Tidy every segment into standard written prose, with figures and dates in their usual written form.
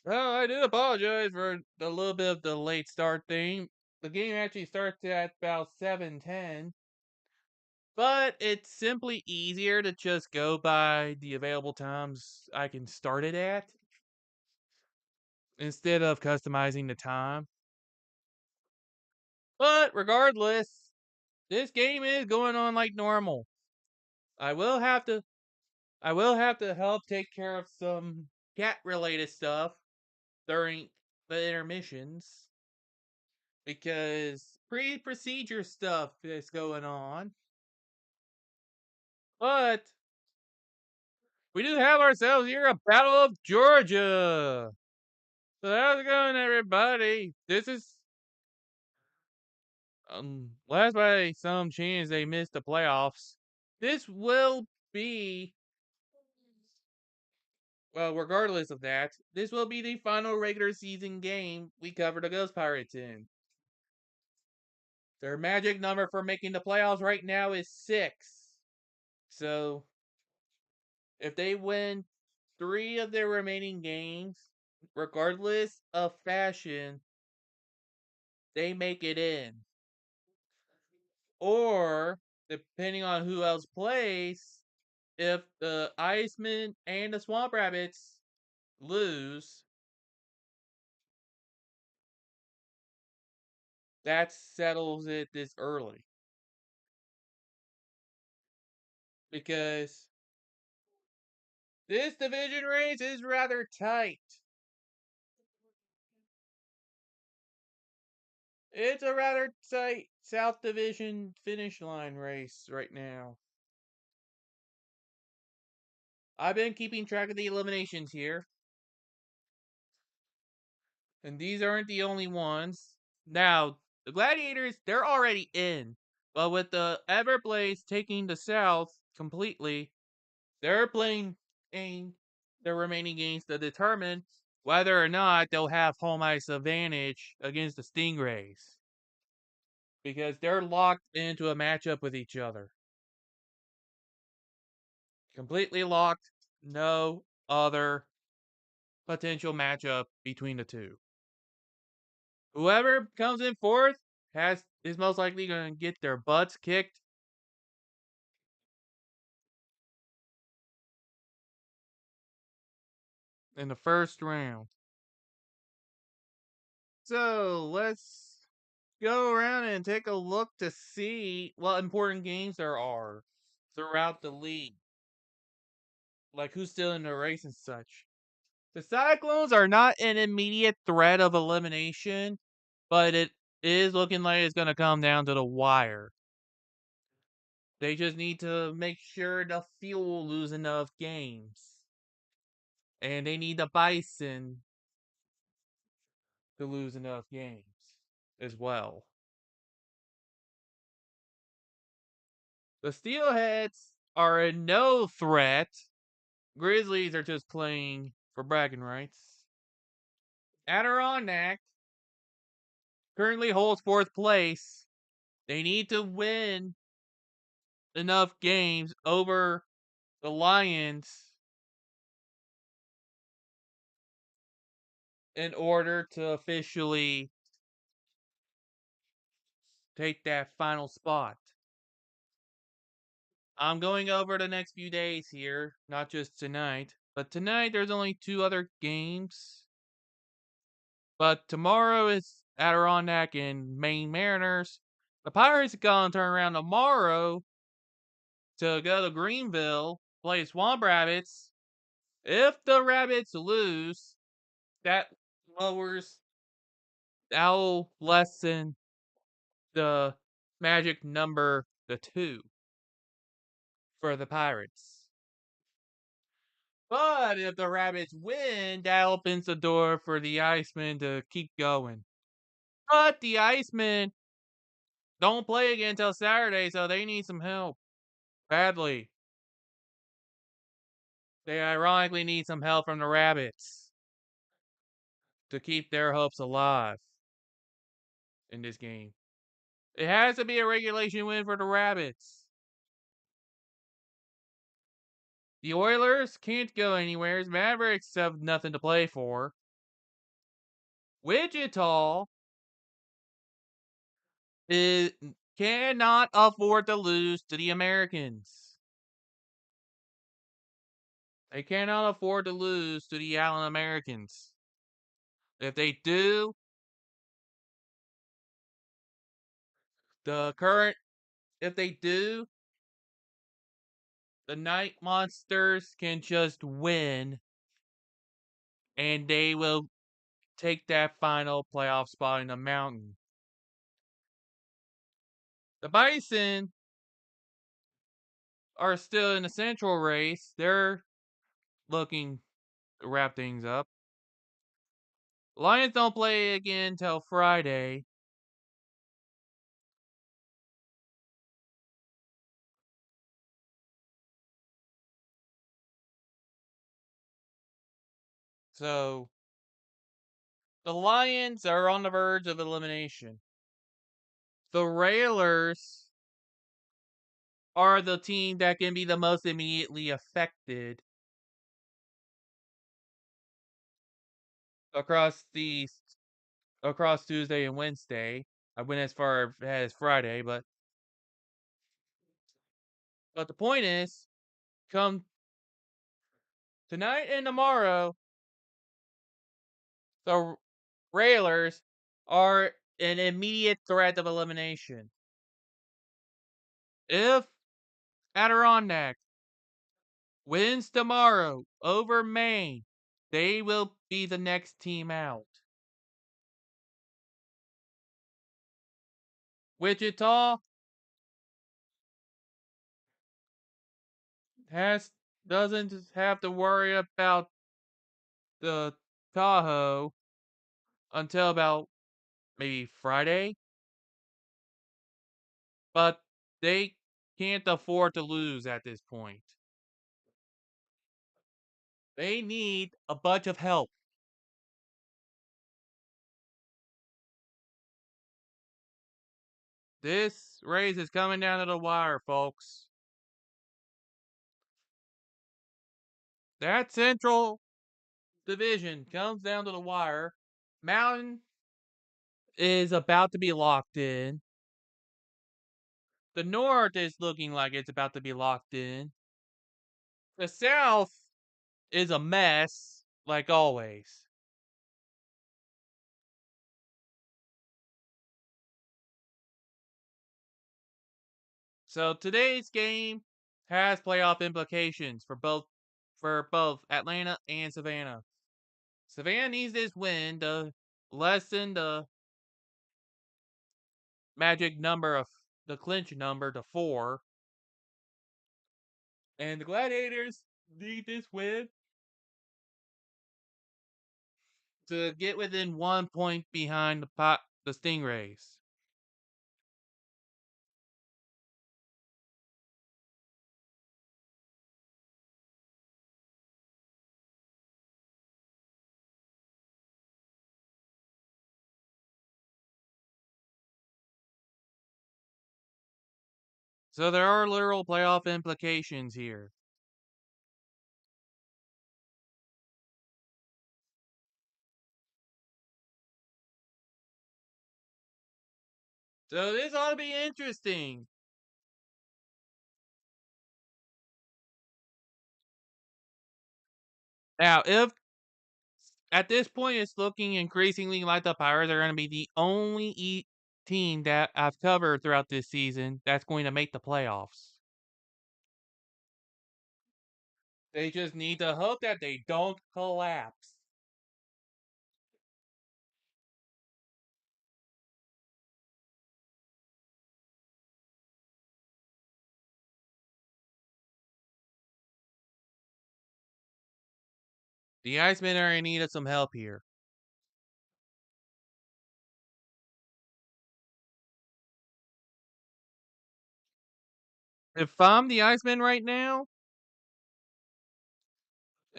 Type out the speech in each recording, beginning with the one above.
Oh, I do apologize for a little bit of the late start thing. The game actually starts at about 7:10, but it's simply easier to just go by the available times I can start it at instead of customizing the time. But regardless, this game is going on like normal. I will have to I will have to help take care of some cat related stuff during the intermissions because pre-procedure stuff is going on. But we do have ourselves here a Battle of Georgia. So how's it going, everybody? This is last by some chance they missed the playoffs. This will be regardless of that, this will be the final regular season game we cover the Ghost Pirates in. Their magic number for making the playoffs right now is 6. So if they win 3 of their remaining games, regardless of fashion, they make it in. Or, depending on who else plays, if the Icemen and the Swamp Rabbits lose, that settles it this early. Because this division race is rather tight. It's a rather tight South Division finish line race right now. I've been keeping track of the eliminations here, and these aren't the only ones. Now, the Gladiators, they're already in, but with the Everblades taking the South completely, they're playing in their remaining games to determine whether or not they'll have home ice advantage against the Stingrays. Because they're locked into a matchup with each other. Completely locked, no other potential matchup between the two. Whoever comes in fourth is most likely going to get their butts kicked in the first round. So let's go around and take a look to see what important games there are throughout the league. Like who's still in the race and such. The Cyclones are not an immediate threat of elimination, but it is looking like it's going to come down to the wire. They just need to make sure the Fuel lose enough games. And they need the Bison to lose enough games as well. The Steelheads are a no threat. Grizzlies are just playing for bragging rights. Adirondack currently holds fourth place. They need to win enough games over the Lions in order to officially take that final spot. I'm going over the next few days here, not just tonight. But tonight there's only 2 other games. But tomorrow is Adirondack and Maine Mariners. The Pirates are going to turn around tomorrow to go to Greenville, play Swamp Rabbits. If the Rabbits lose, that lowers, that'll lessen the magic number to 2 for the Pirates. But if the Rabbits win, that opens the door for the Icemen to keep going. But the Icemen don't play again until Saturday, so they need some help badly. They ironically need some help from the Rabbits to keep their hopes alive in this game. It has to be a regulation win for the Rabbits. The Oilers can't go anywhere. Mavericks have nothing to play for. Wichita is, cannot afford to lose to the Americans. They cannot afford to lose to the Allen Americans. If they do, the current, if they do, the Night Monsters can just win and they will take that final playoff spot in the Mountain. The Bison are still in the Central race. They're looking to wrap things up. Lions don't play again till Friday. So the Lions are on the verge of elimination. The Railers are the team that can be the most immediately affected across the across Tuesday and Wednesday. I went as far as Friday, but the point is, come tonight and tomorrow, the Railers are an immediate threat of elimination. If Adirondack wins tomorrow over Maine, they will be the next team out. Wichita has doesn't have to worry about the Tahoe until about maybe Friday, but they can't afford to lose at this point. They need a bunch of help. This race is coming down to the wire, folks. That Central Division comes down to the wire. Mountain is about to be locked in. The North is looking like it's about to be locked in. The South is a mess, like always. So today's game has playoff implications for both Atlanta and Savannah. Savannah needs this win to lessen the magic number of the clinch number to 4. And the Gladiators need this win to get within 1 point behind the Stingrays. So there are literal playoff implications here. So this ought to be interesting. Now, if at this point it's looking increasingly like the Pirates are going to be the only team that I've covered throughout this season that's going to make the playoffs. They just need to hope that they don't collapse. The Icemen are in need of some help here. If I'm the Icemen right now,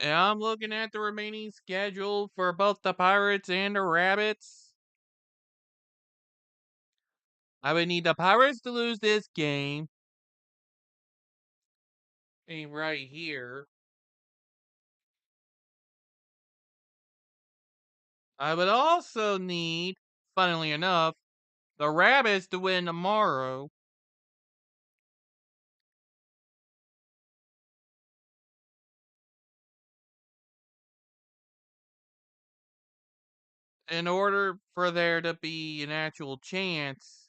and I'm looking at the remaining schedule for both the Pirates and the Rabbits, I would need the Pirates to lose this game. And right here. I would also need, funnily enough, the Rabbits to win tomorrow in order for there to be an actual chance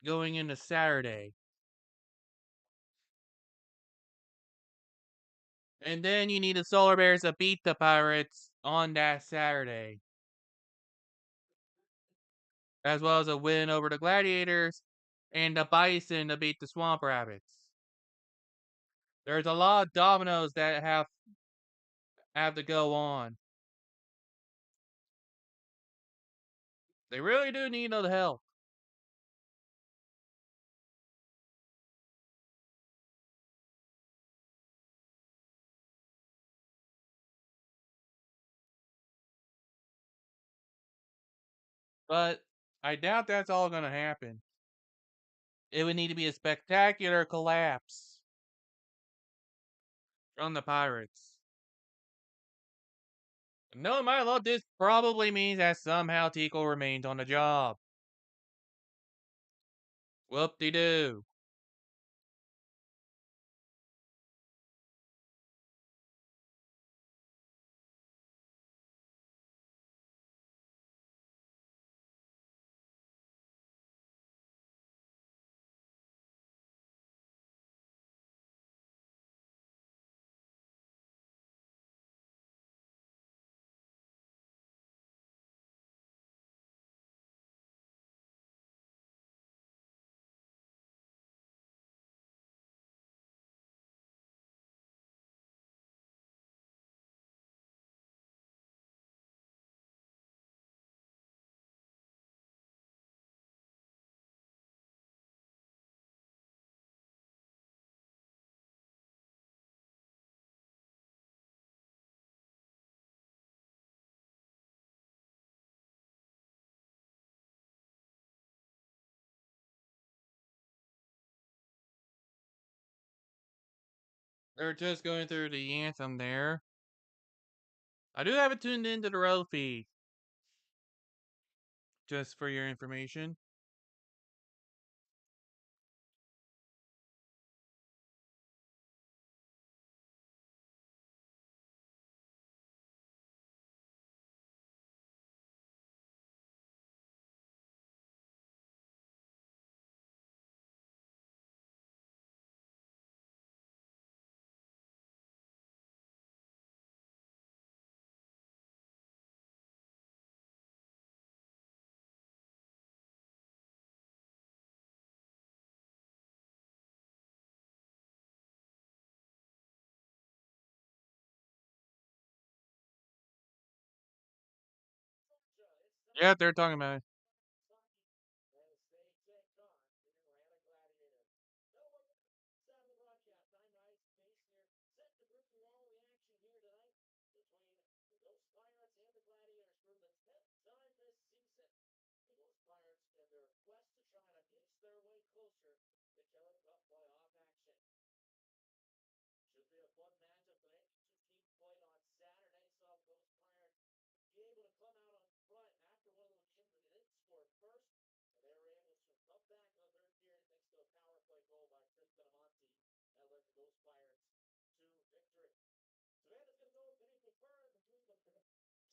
going into Saturday. And then you need the Solar Bears to beat the Pirates on that Saturday, as well as a win over the Gladiators and the Bison to beat the Swamp Rabbits. There's a lot of dominoes that have to go on. They really do need the help. But I doubt that's all going to happen. It would need to be a spectacular collapse from the Pirates. No matter what, this probably means that somehow Tico remains on the job. Whoop-de-doo. They're just going through the anthem there. I do have it tuned into the road feed, just for your information. Yeah, they're talking about it.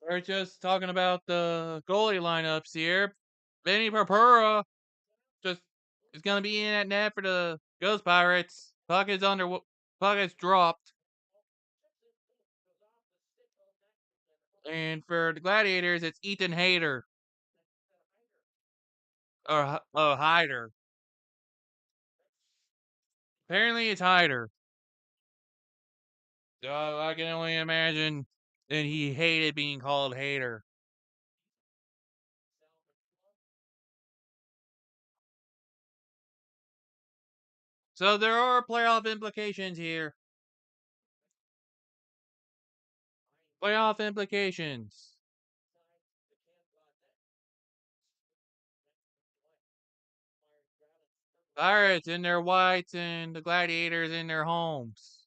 They're just talking about the goalie lineups here. Benny Purpura just is going to be in at net for the Ghost Pirates. Puck is dropped. And for the Gladiators, it's Ethan Hayter. Or Hyder. Apparently it's Hyder. So I can only imagine that he hated being called Hater. So there are playoff implications here. Playoff implications. Pirates in their whites and the Gladiators in their homes.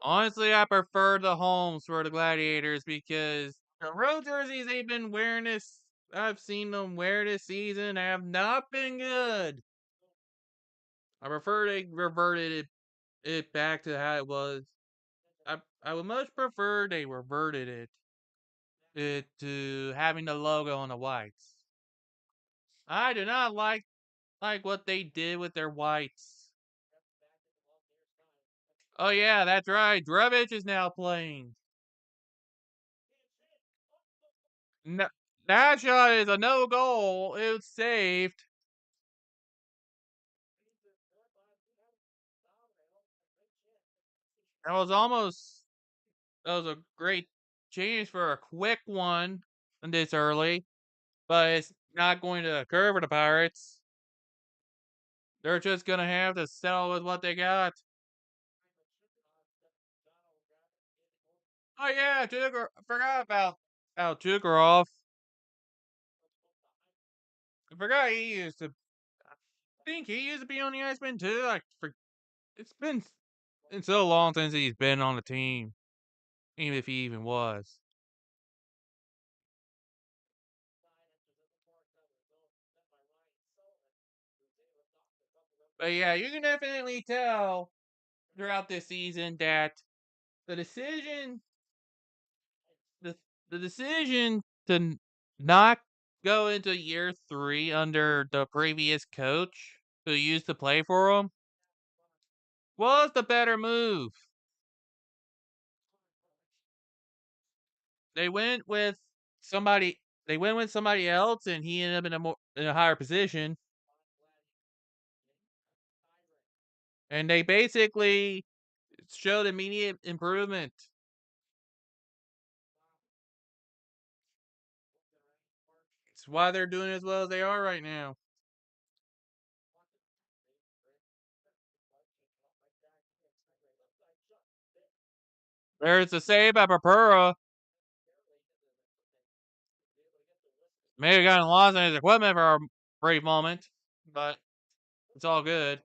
Honestly, I prefer the homes for the Gladiators because the road jerseys they've been wearing this. I've seen them wear this season have not been good. I prefer they reverted it back to how it was. I would much prefer they reverted it to having the logo on the whites. I do not like what they did with their whites. Oh yeah, that's right. Drebich is now playing. No, that shot is a no goal. It was saved. That was almost that was a great change for a quick one this early, but it's not going to occur for the Pirates. They're just gonna have to settle with what they got. Oh yeah, I forgot about Jukarov. I forgot he used to. I think he used to be on the Iceman too. It's been so long since he's been on the team, even if he even was. But yeah, you can definitely tell throughout this season that the decision, the the decision to not go into year 3 under the previous coach who used to play for him was the better move. They went with somebody. They went with somebody else, and he ended up in a higher position. And they basically showed immediate improvement. It's why they're doing as well as they are right now. There's a save by Papura. May have gotten lost in his equipment for a brief moment, but it's all good.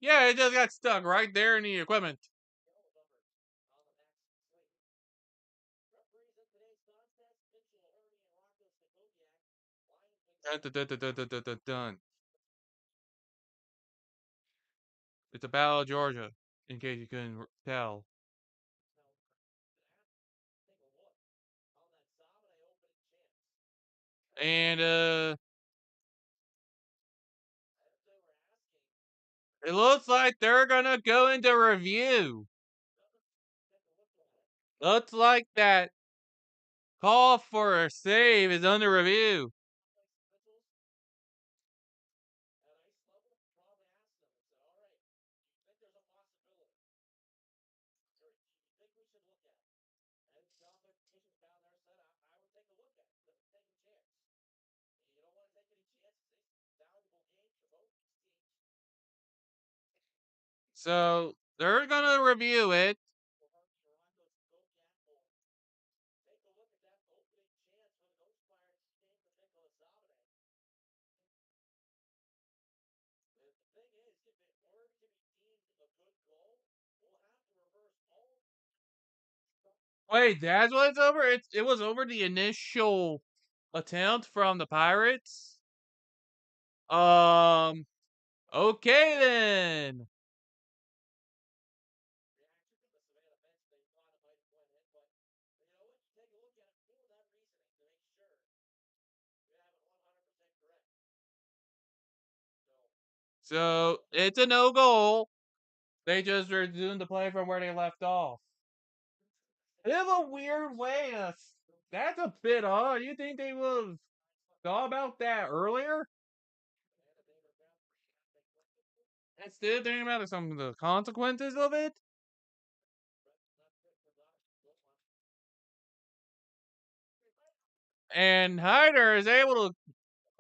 Yeah, it just got stuck right there in the equipment. Dun, dun, dun, dun, dun, dun, dun, dun, dun. It's a battle of Georgia, in case you couldn't tell. And it looks like they're gonna go into review. Looks like that call for a save is under review. So they're gonna review it. Wait, that's what it's over? It was over the initial attempt from the Pirates? Um, okay then. So it's a no goal. They just resumed the play from where they left off. It's a weird way to. That's a bit odd. You think they would have thought about that earlier? Instead of thinking about some of the consequences of it? And Hyder is able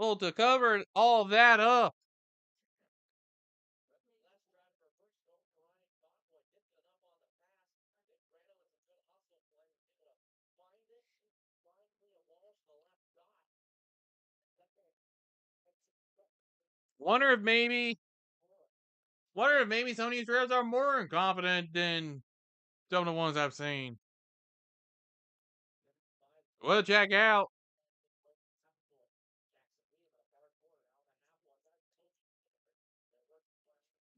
to cover all of that up. Wonder if maybe, wonder if maybe some of these refs are more incompetent than some of the ones I've seen. We'll check out.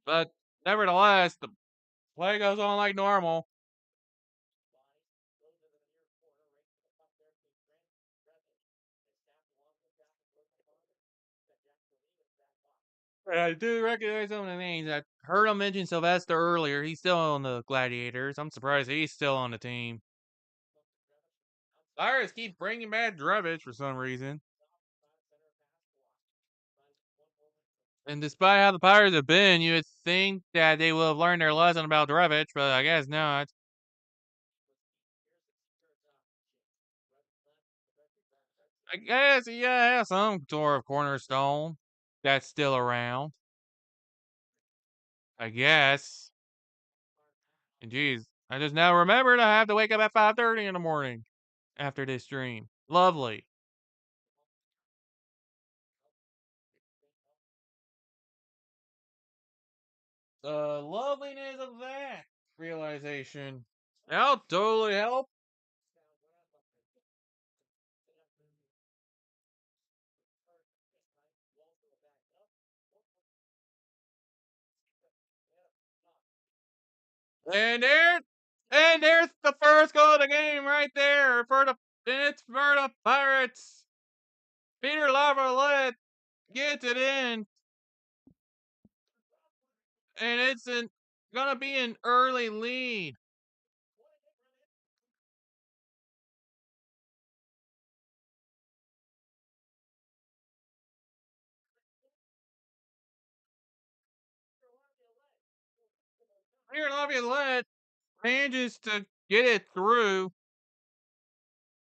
But nevertheless, the play goes on like normal. I do recognize some of the names. I heard him mention Sylvester earlier. He's still on the Gladiators. I'm surprised he's still on the team. Pirates keep bringing back Drevich for some reason. And despite how the Pirates have been, you would think that they will have learned their lesson about Drevich, but I guess not. I guess he has some sort of cornerstone that's still around. I guess. And geez, I just now remembered I have to wake up at 5:30 in the morning after this stream. Lovely. The loveliness of that realization. That'll totally help. And there's the first goal of the game right there for the it's for the Pirates. Peter Lavalette gets it in, and gonna be an early lead. Peter Lavalette manages to get it through,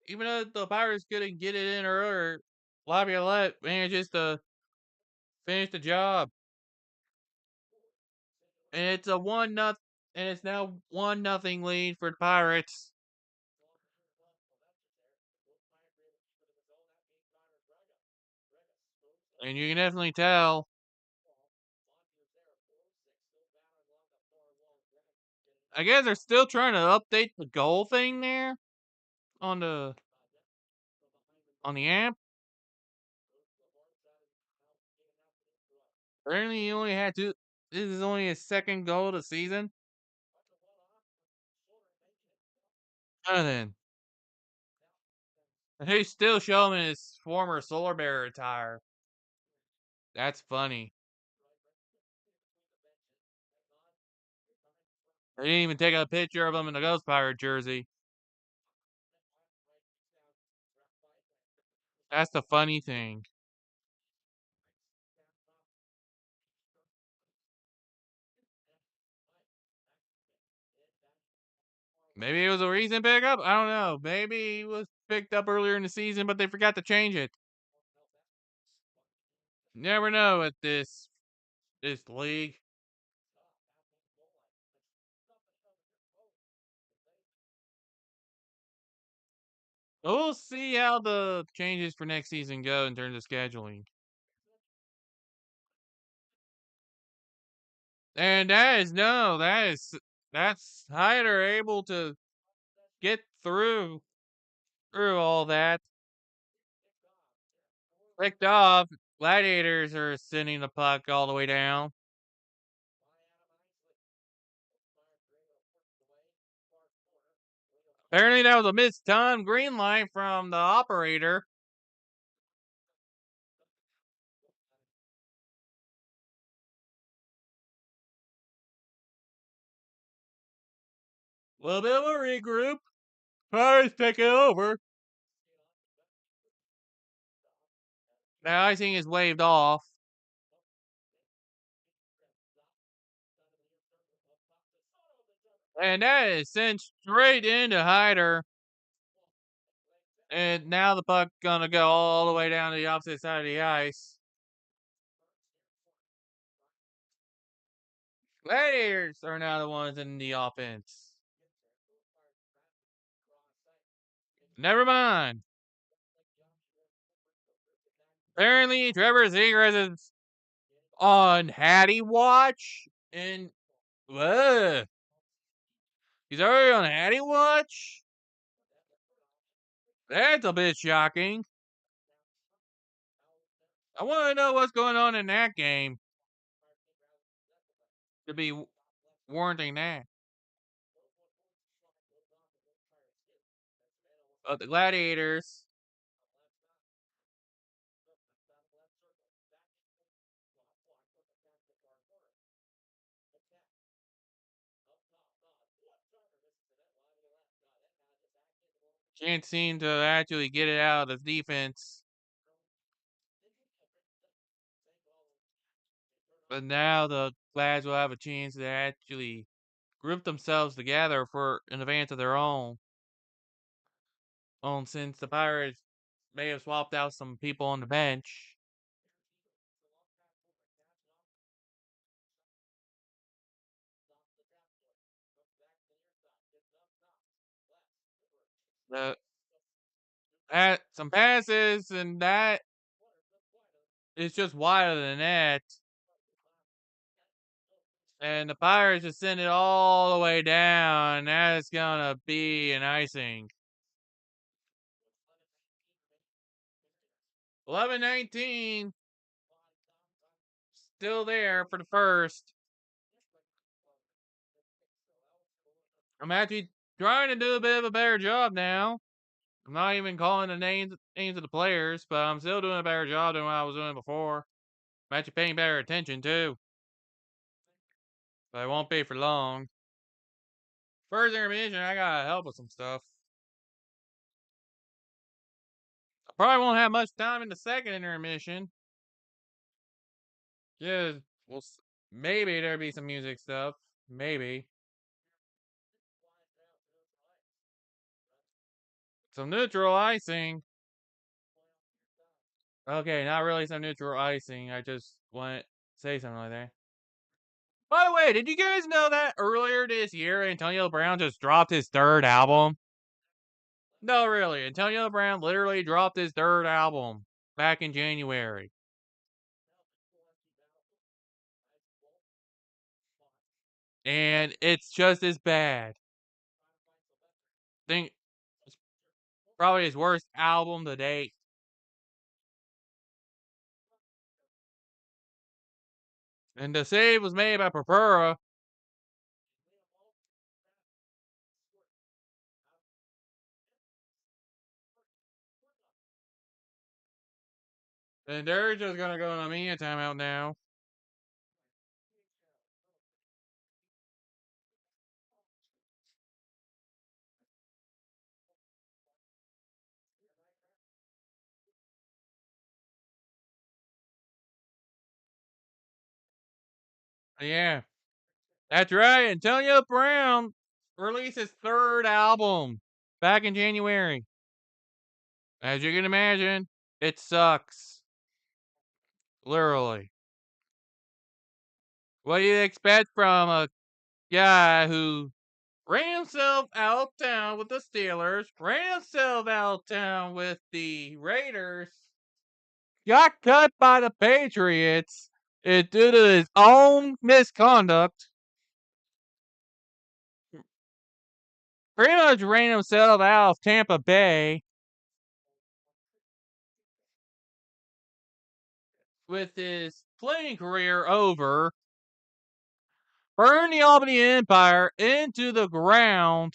even though the Pirates couldn't get it in earlier. Laviolette manages to finish the job, and it's a 1-0, and it's now 1-0 lead for the Pirates. And you can definitely tell. I guess they're still trying to update the goal thing there on the app. Apparently, he only had two. This is only his second goal of the season. And then he's still showing his former Solar Bear attire. That's funny. They didn't even take a picture of him in the Ghost Pirate jersey. That's the funny thing. Maybe it was a recent pickup. I don't know. Maybe he was picked up earlier in the season, but they forgot to change it. Never know at this league. We'll see how the changes for next season go in terms of scheduling. And that's Hyder able to get through all that. Picked off. Gladiators are sending the puck all the way down. Apparently that was a mistimed green light from the operator. A little bit of a regroup. Pirates take it over. Now icing is waved off. And that is sent straight into Hyder. And now the puck gonna go all the way down to the opposite side of the ice. Gladiators are now the ones in the offense. Never mind. Apparently, Trevor Zegras is on Hattie Watch, and he's already on Hattie Watch. That's a bit shocking. I want to know what's going on in that game to be warranting that. But the Gladiators, can't seem to actually get it out of the defense. But now the Glads will have a chance to actually group themselves together for an advance of their own. Since the Pirates may have swapped out some people on the bench. The some passes, and that is just wider than that. And the Pirates just send it all the way down. That's gonna be an icing. 11-19. Still there for the first. I'm actually trying to do a bit of a better job now. I'm not even calling the names of the players, but I'm still doing a better job than what I was doing before. I'm actually paying better attention too. But it won't be for long. First intermission, I gotta help with some stuff. I probably won't have much time in the second intermission. Yeah, well, maybe there'll be some music stuff. Maybe. Some neutral icing. Okay, not really some neutral icing. I just want to say something like that. By the way, did you guys know that earlier this year, Antonio Brown just dropped his third album? No, really. Antonio Brown literally dropped his third album back in January. And it's just as bad. Think it's probably his worst album to date. And the save was made by Purpura. And they're just gonna go on a media timeout now. Yeah, that's right. Antonio Brown released his third album back in January. As you can imagine, it sucks. Literally. What do you expect from a guy who ran himself out of town with the Steelers, ran himself out of town with the Raiders, got cut by the Patriots due to his own misconduct, pretty much ran himself out of Tampa Bay with his playing career over, burned the Albany Empire into the ground,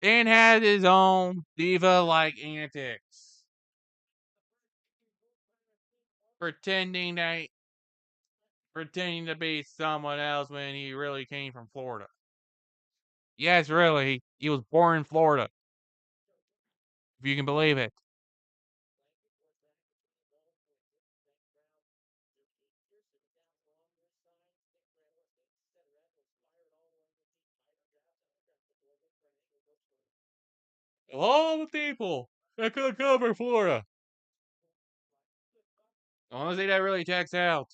and had his own diva-like antics, pretending that pretending to be someone else when he really came from Florida. Yes, really, he was born in Florida, if you can believe it. Of all the people that could cover Florida, honestly, that really checks out.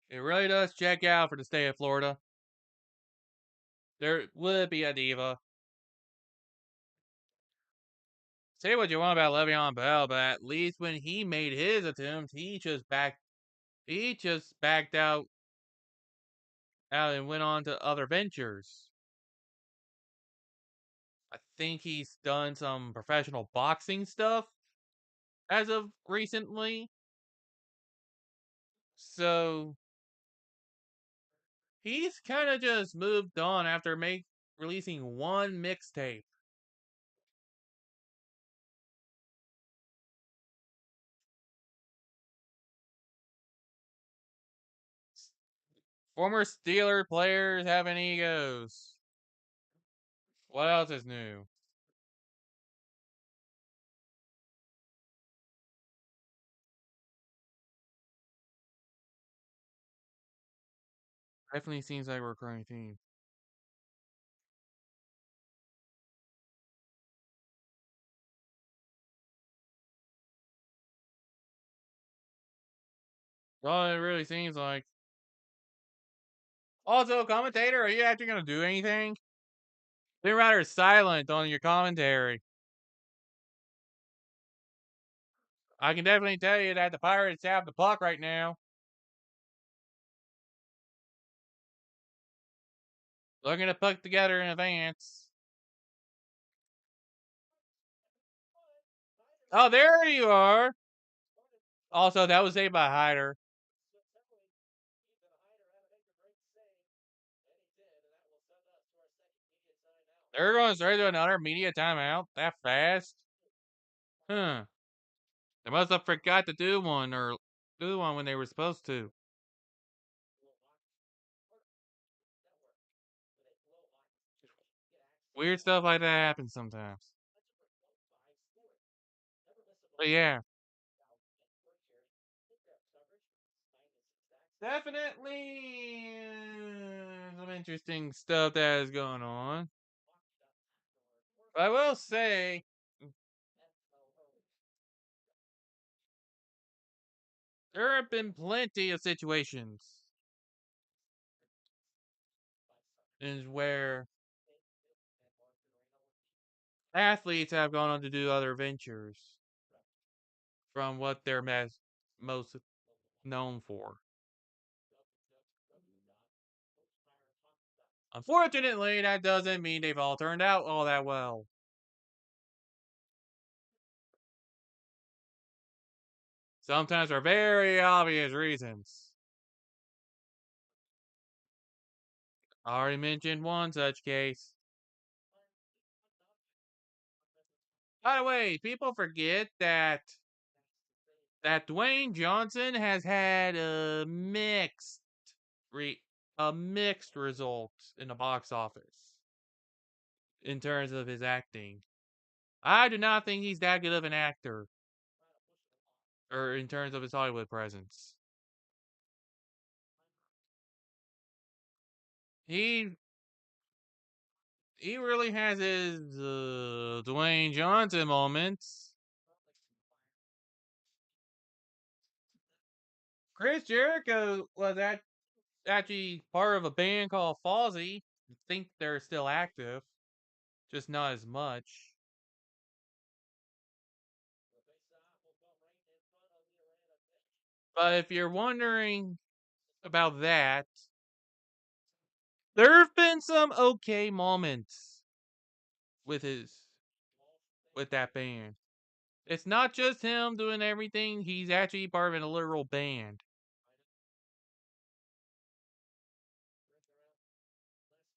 It really does check out for the state of Florida. There would be a diva. Say what you want about Le'Veon Bell, but at least when he made his attempt, he just backed out and went on to other ventures. I think he's done some professional boxing stuff as of recently. So he's kind of just moved on after releasing one mixtape. Former Steeler players having egos. What else is new? Definitely seems like a recurring theme. Well, it really seems like. Also, commentator, are you actually going to do anything? Been rather silent on your commentary. I can definitely tell you that the Pirates have the puck right now. Looking to put together in advance. Oh, there you are. Also, that was saved by Hyder. They're going straight to another media timeout that fast. Huh. They must have forgot to do one when they were supposed to. Weird stuff like that happens sometimes. But yeah, definitely some interesting stuff that is going on. But I will say, there have been plenty of situations in where athletes have gone on to do other ventures from what they're most known for. Unfortunately, that doesn't mean they've all turned out all that well. Sometimes for very obvious reasons. I already mentioned one such case. By the way, people forget that Dwayne Johnson has had re- a mixed result in the box office in terms of his acting. I do not think he's that good of an actor, or in terms of his Hollywood presence. He he really has his Dwayne Johnson moments. Chris Jericho was actually part of a band called Fozzy. I think they're still active, just not as much. But if you're wondering about that, there have been some okay moments with his with that band. It's not just him doing everything, he's actually part of a literal band.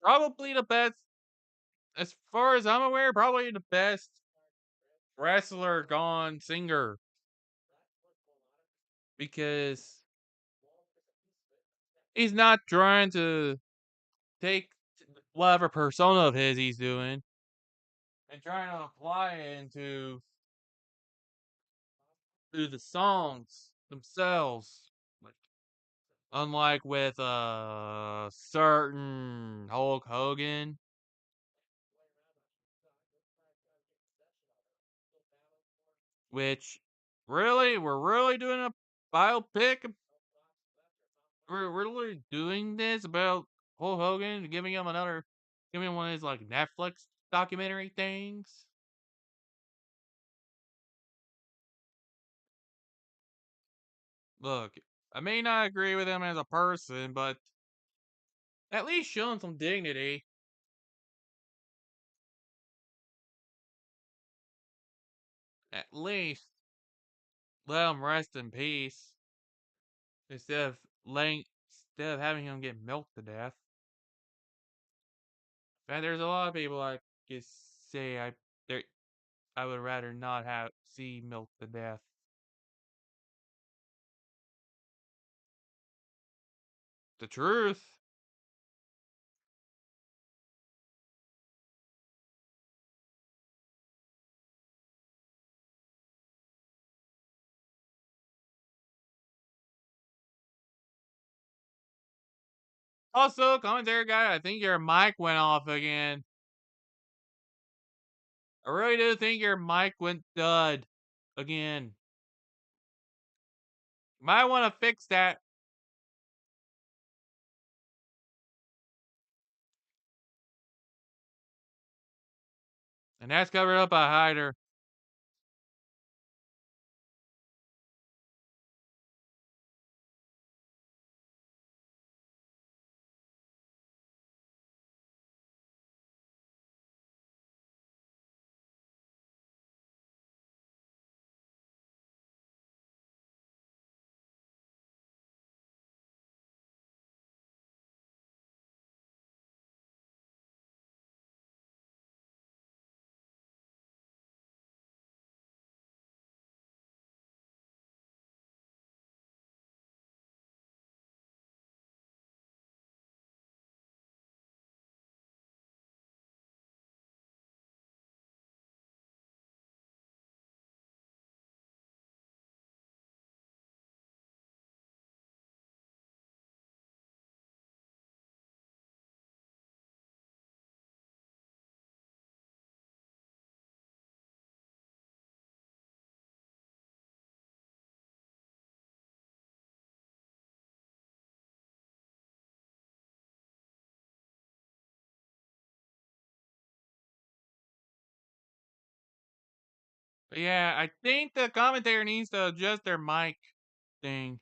Probably the best, as far as I'm aware, probably the best wrestler gone singer. Because he's not trying to take whatever persona of his he's doing and trying to apply it into the songs themselves. Like, unlike with certain Hulk Hogan, which really we're really doing a biopic. We're really doing this about Hulk Hogan, giving him one of his like Netflix documentary things. Look, I may not agree with him as a person, but at least show him some dignity. At least let him rest in peace instead of having him get milked to death. In fact, there's a lot of people I could say there I would rather not have see milked to death. The truth. Also, commentary guy, I think your mic went off again. I really do think your mic went dud again. You might want to fix that. And that's covered up by Hyder. But yeah, I think the commentator needs to adjust their mic thing.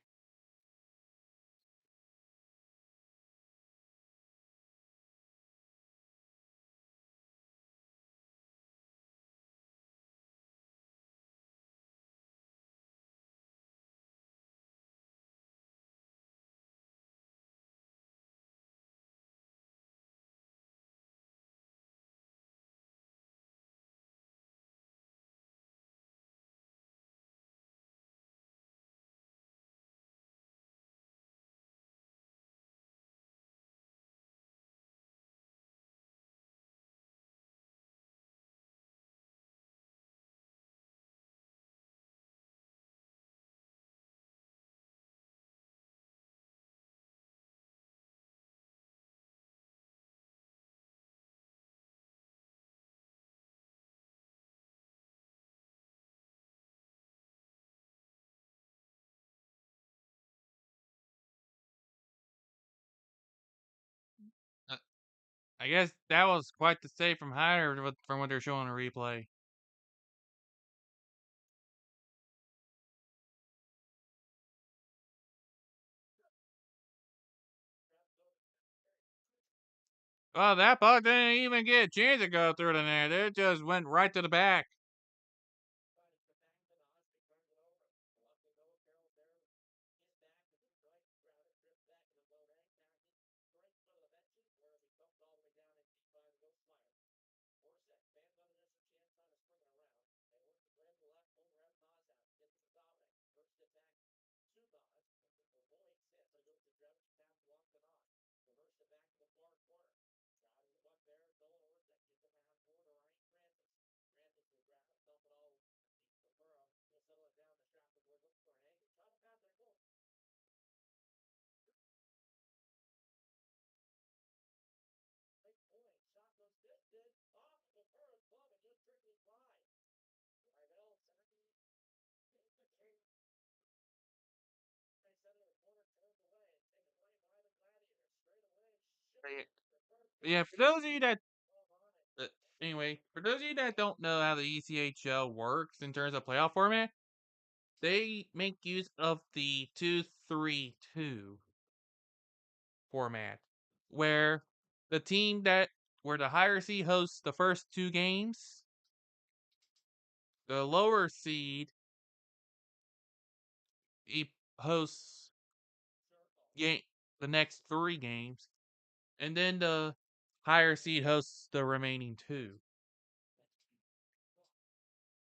Uh, I guess that was quite the save from Hyder from what they're showing on replay. Well, that puck didn't even get a chance to go through the net. It just went right to the back. Yeah, for those of you that uh, anyway, for those of you that don't know how the ECHL works in terms of playoff format, they make use of the 2-3-2 format, where the team that where the higher seed hosts the first two games, the lower seed hosts game the next three games, and then the higher seed hosts the remaining two,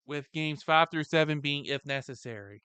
with games 5 through 7 being if necessary.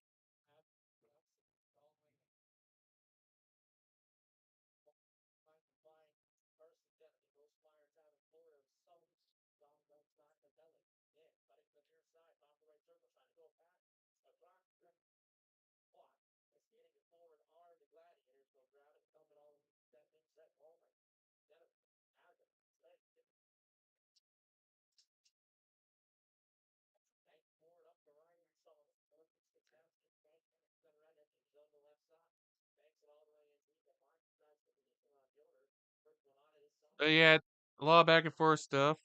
Yeah, a lot of back and forth stuff.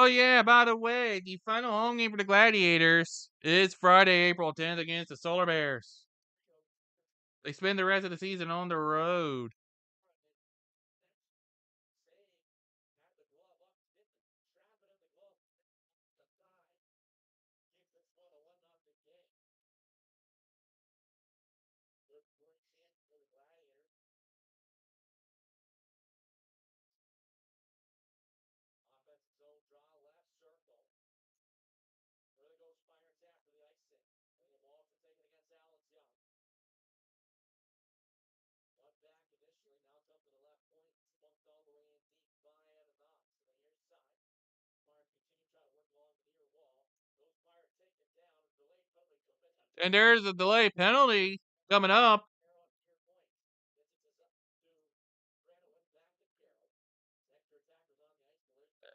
Oh yeah, by the way, the final home game for the Gladiators is Friday, April 10th against the Solar Bears. They spend the rest of the season on the road. And there's a delay penalty coming up.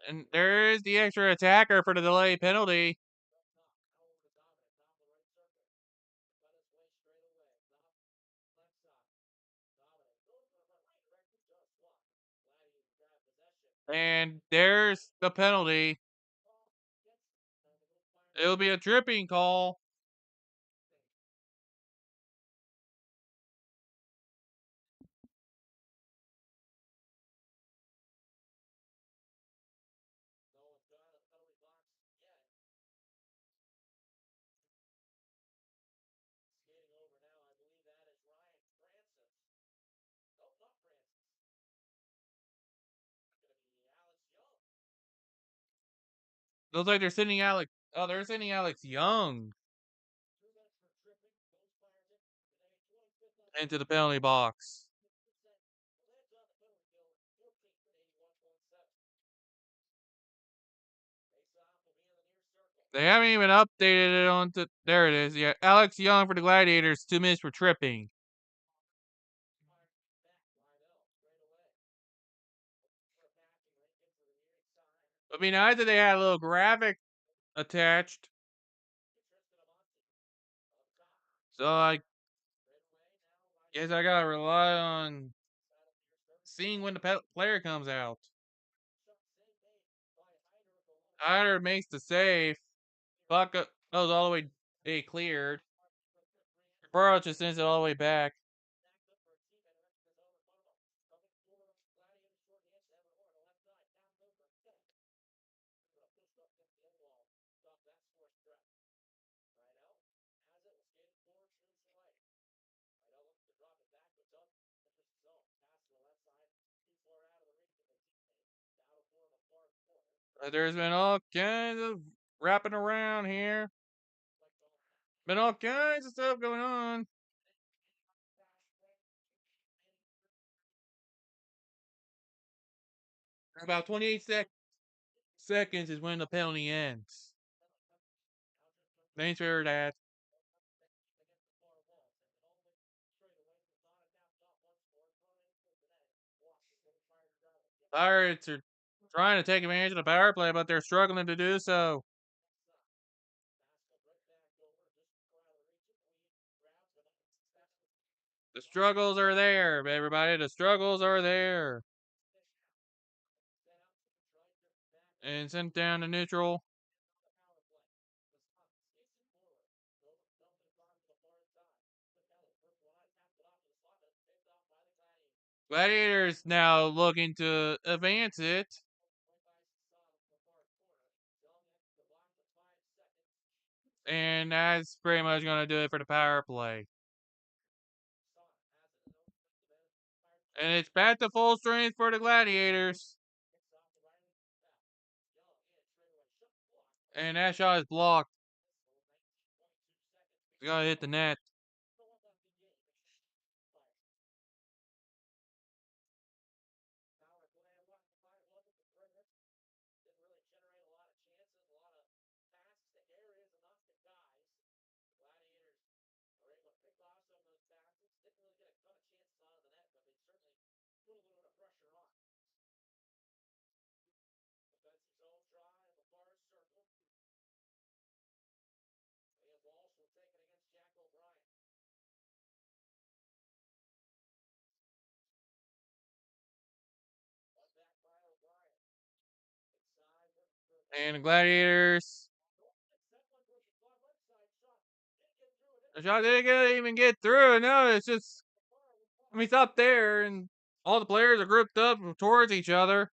And there is the extra attacker for the delay penalty. And there's the penalty. It'll be a tripping call. Looks like they're sending Alex. Oh, they're sending Alex Young into the penalty box. They haven't even updated it onto. There it is. Yeah, Alex Young for the Gladiators, 2 minutes for tripping. I mean, either they had a little graphic attached, so I guess I gotta rely on seeing when the player comes out. Either makes the save, Buck goes all the way cleared. Burrow just sends it all the way back. There's been all kinds of wrapping around here. Been all kinds of stuff going on. About 28 seconds is when the penalty ends. Thanks for that. Pirates are trying to take advantage of the power play, but they're struggling to do so. The struggles are there, everybody. The struggles are there. And sent down to neutral. Gladiators now looking to advance it. And that's pretty much going to do it for the power play. And it's back to full strength for the Gladiators. And that shot is blocked. It's going to hit the net. And the Gladiators. The shot didn't even get through. No, it's just. I mean, it's up there, and all the players are grouped up towards each other.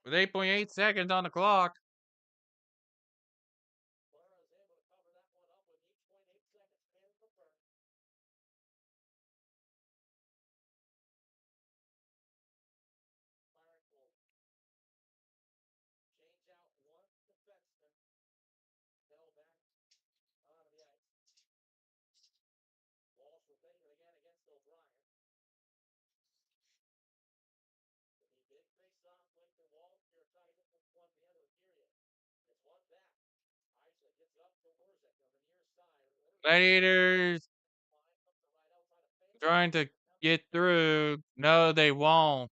With 8.8 seconds on the clock. Gladiators trying to get through. No, they won't.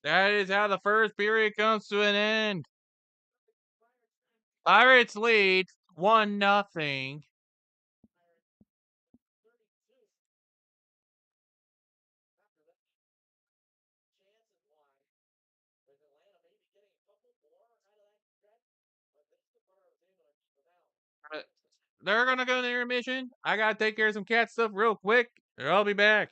That is how the first period comes to an end. Pirates lead 1-0. They're gonna go to intermission. I gotta take care of some cat stuff real quick. I'll be back.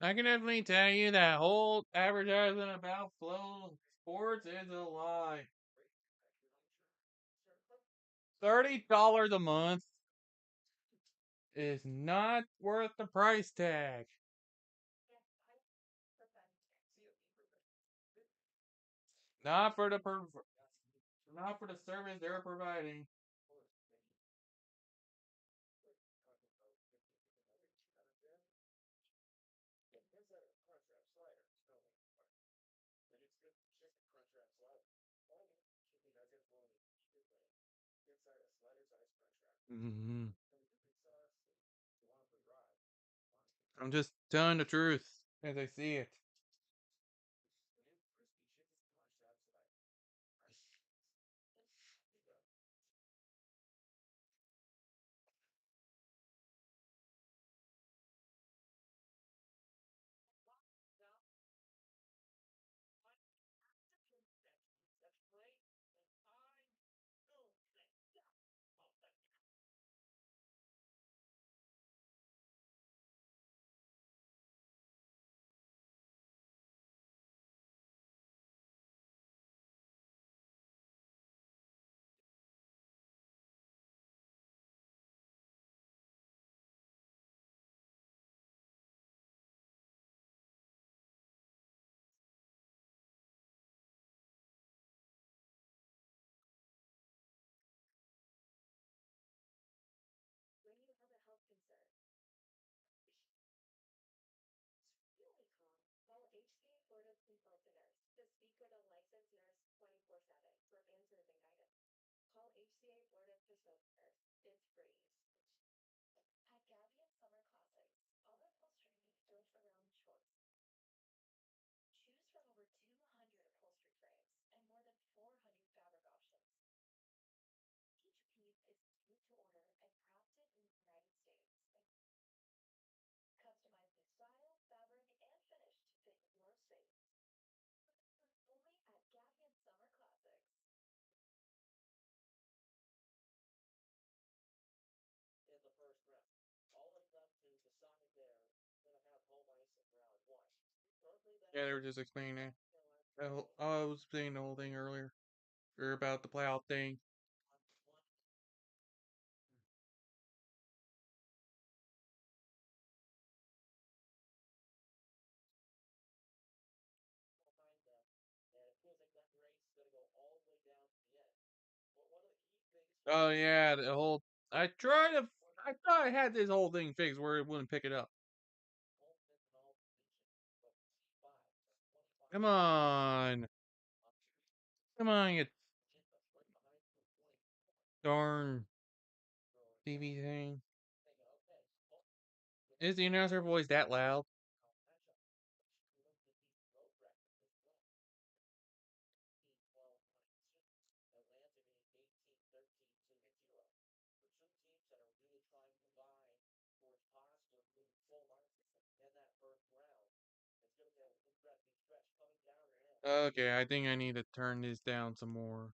I can definitely tell you that whole advertisement about Flow Sports is a lie. $30 a month is not worth the price tag. Not for the not for the service they're providing. Mhm. I'm just telling the truth as I see it. Yeah, they were just explaining it. I was saying the whole thing earlier. Or about the playoff thing. Oh yeah, the whole. I tried to. I thought I had this whole thing fixed where it wouldn't pick it up. Come on, come on, you darn TV thing. Is the announcer voice that loud? Okay, I think I need to turn this down some more.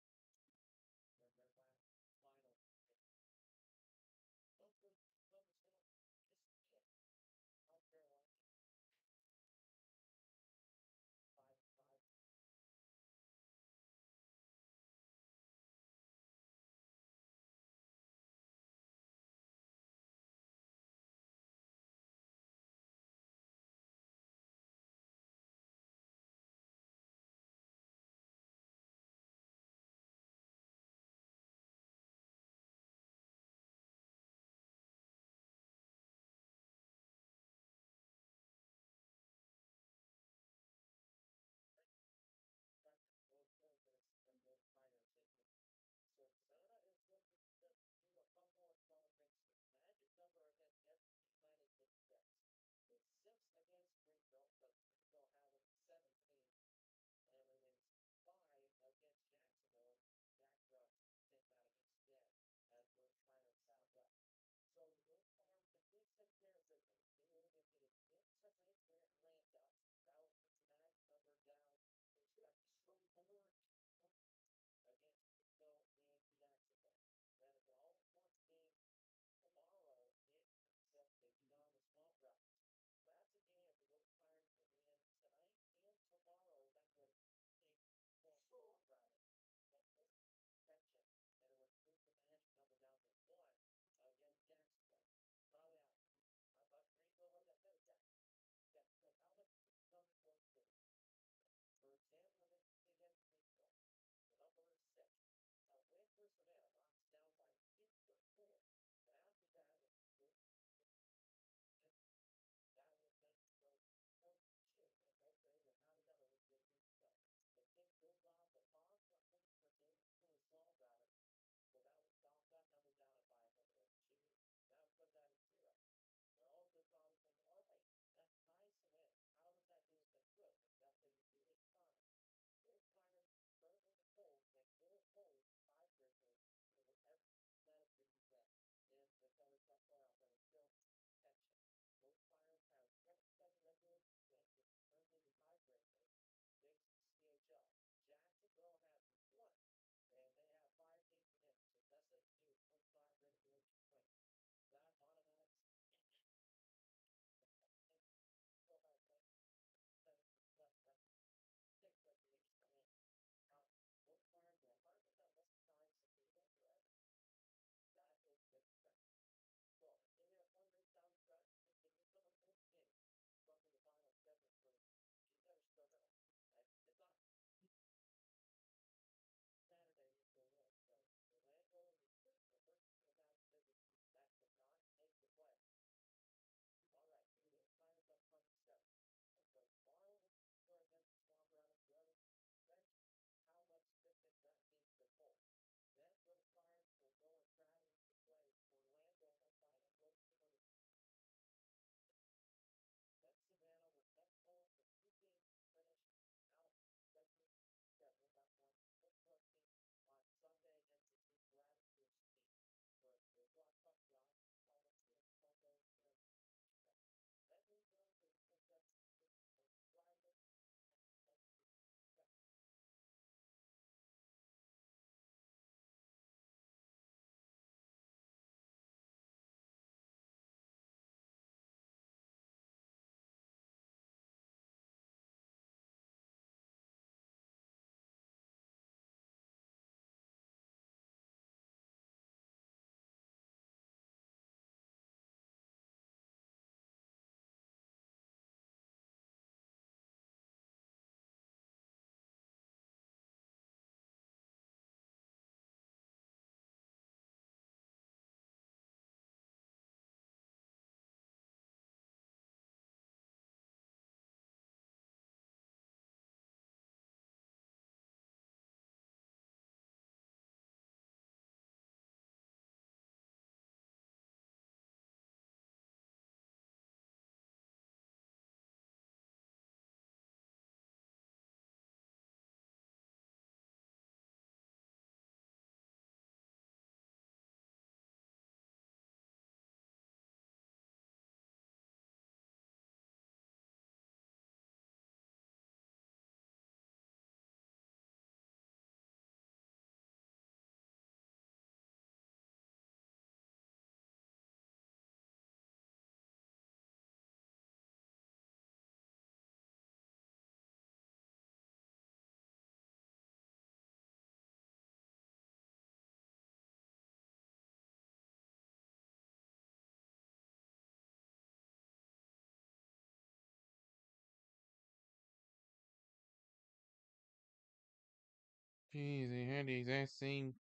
Geez, they had the exact same,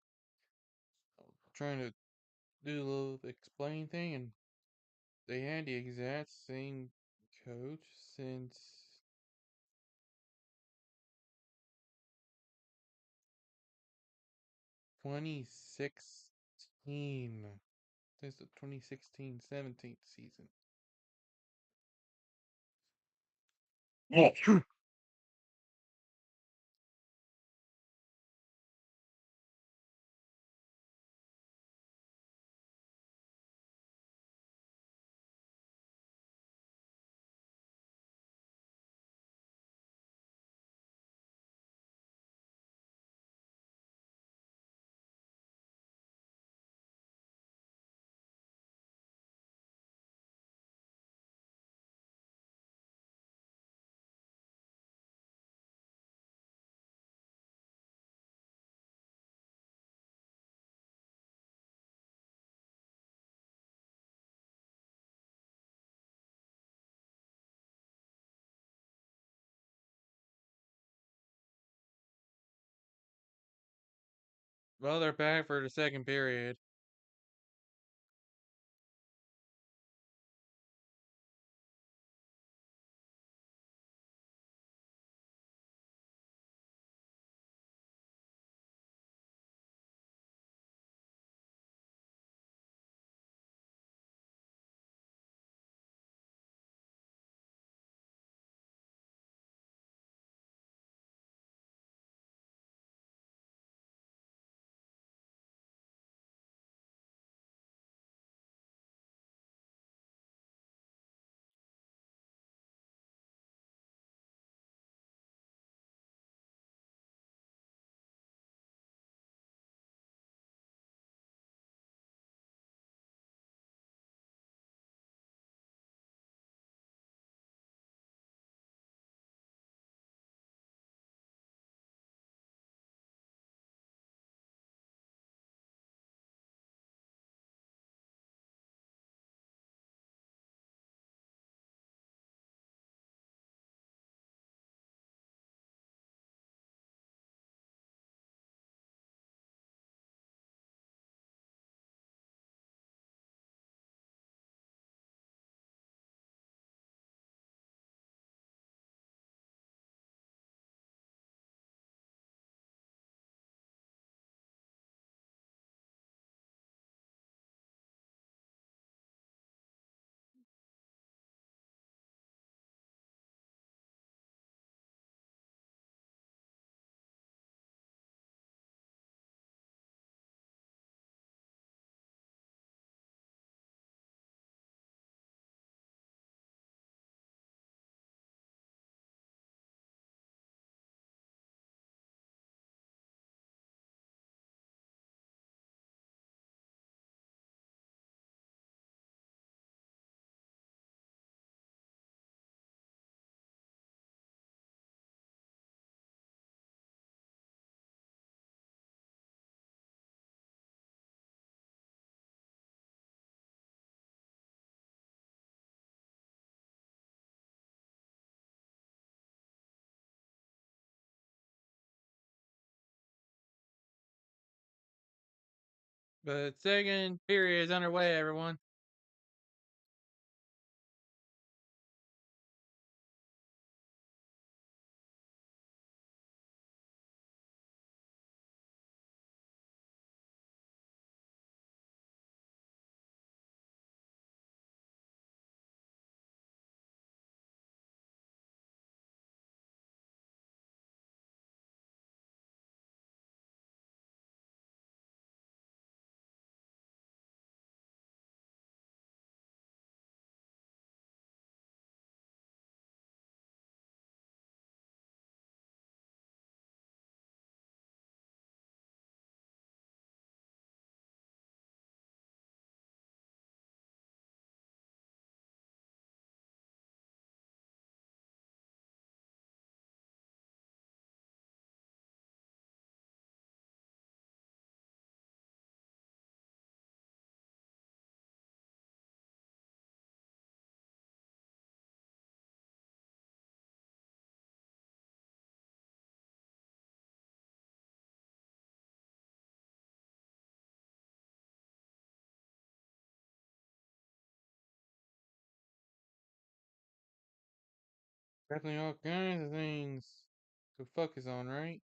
trying to do a little explain thing, and they had the exact same coach since 2016. Since the 2016-17 season. Yeah. Well, they're back for the second period. But second period is underway, everyone. Definitely all kinds of things to focus on, right?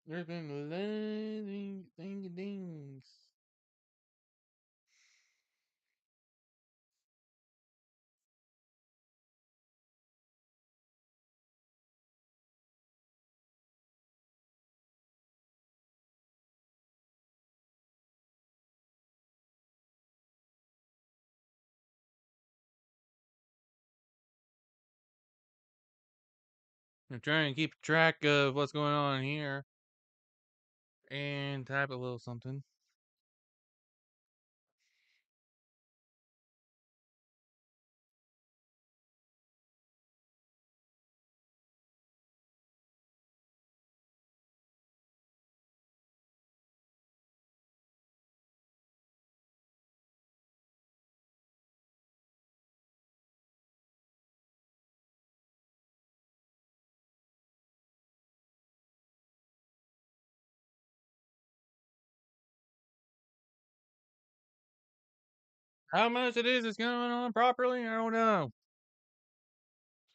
There's been a lot of ding dings. I'm trying to keep track of what's going on here and type a little something. How much it is going on properly, I don't know.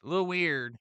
It's a little weird.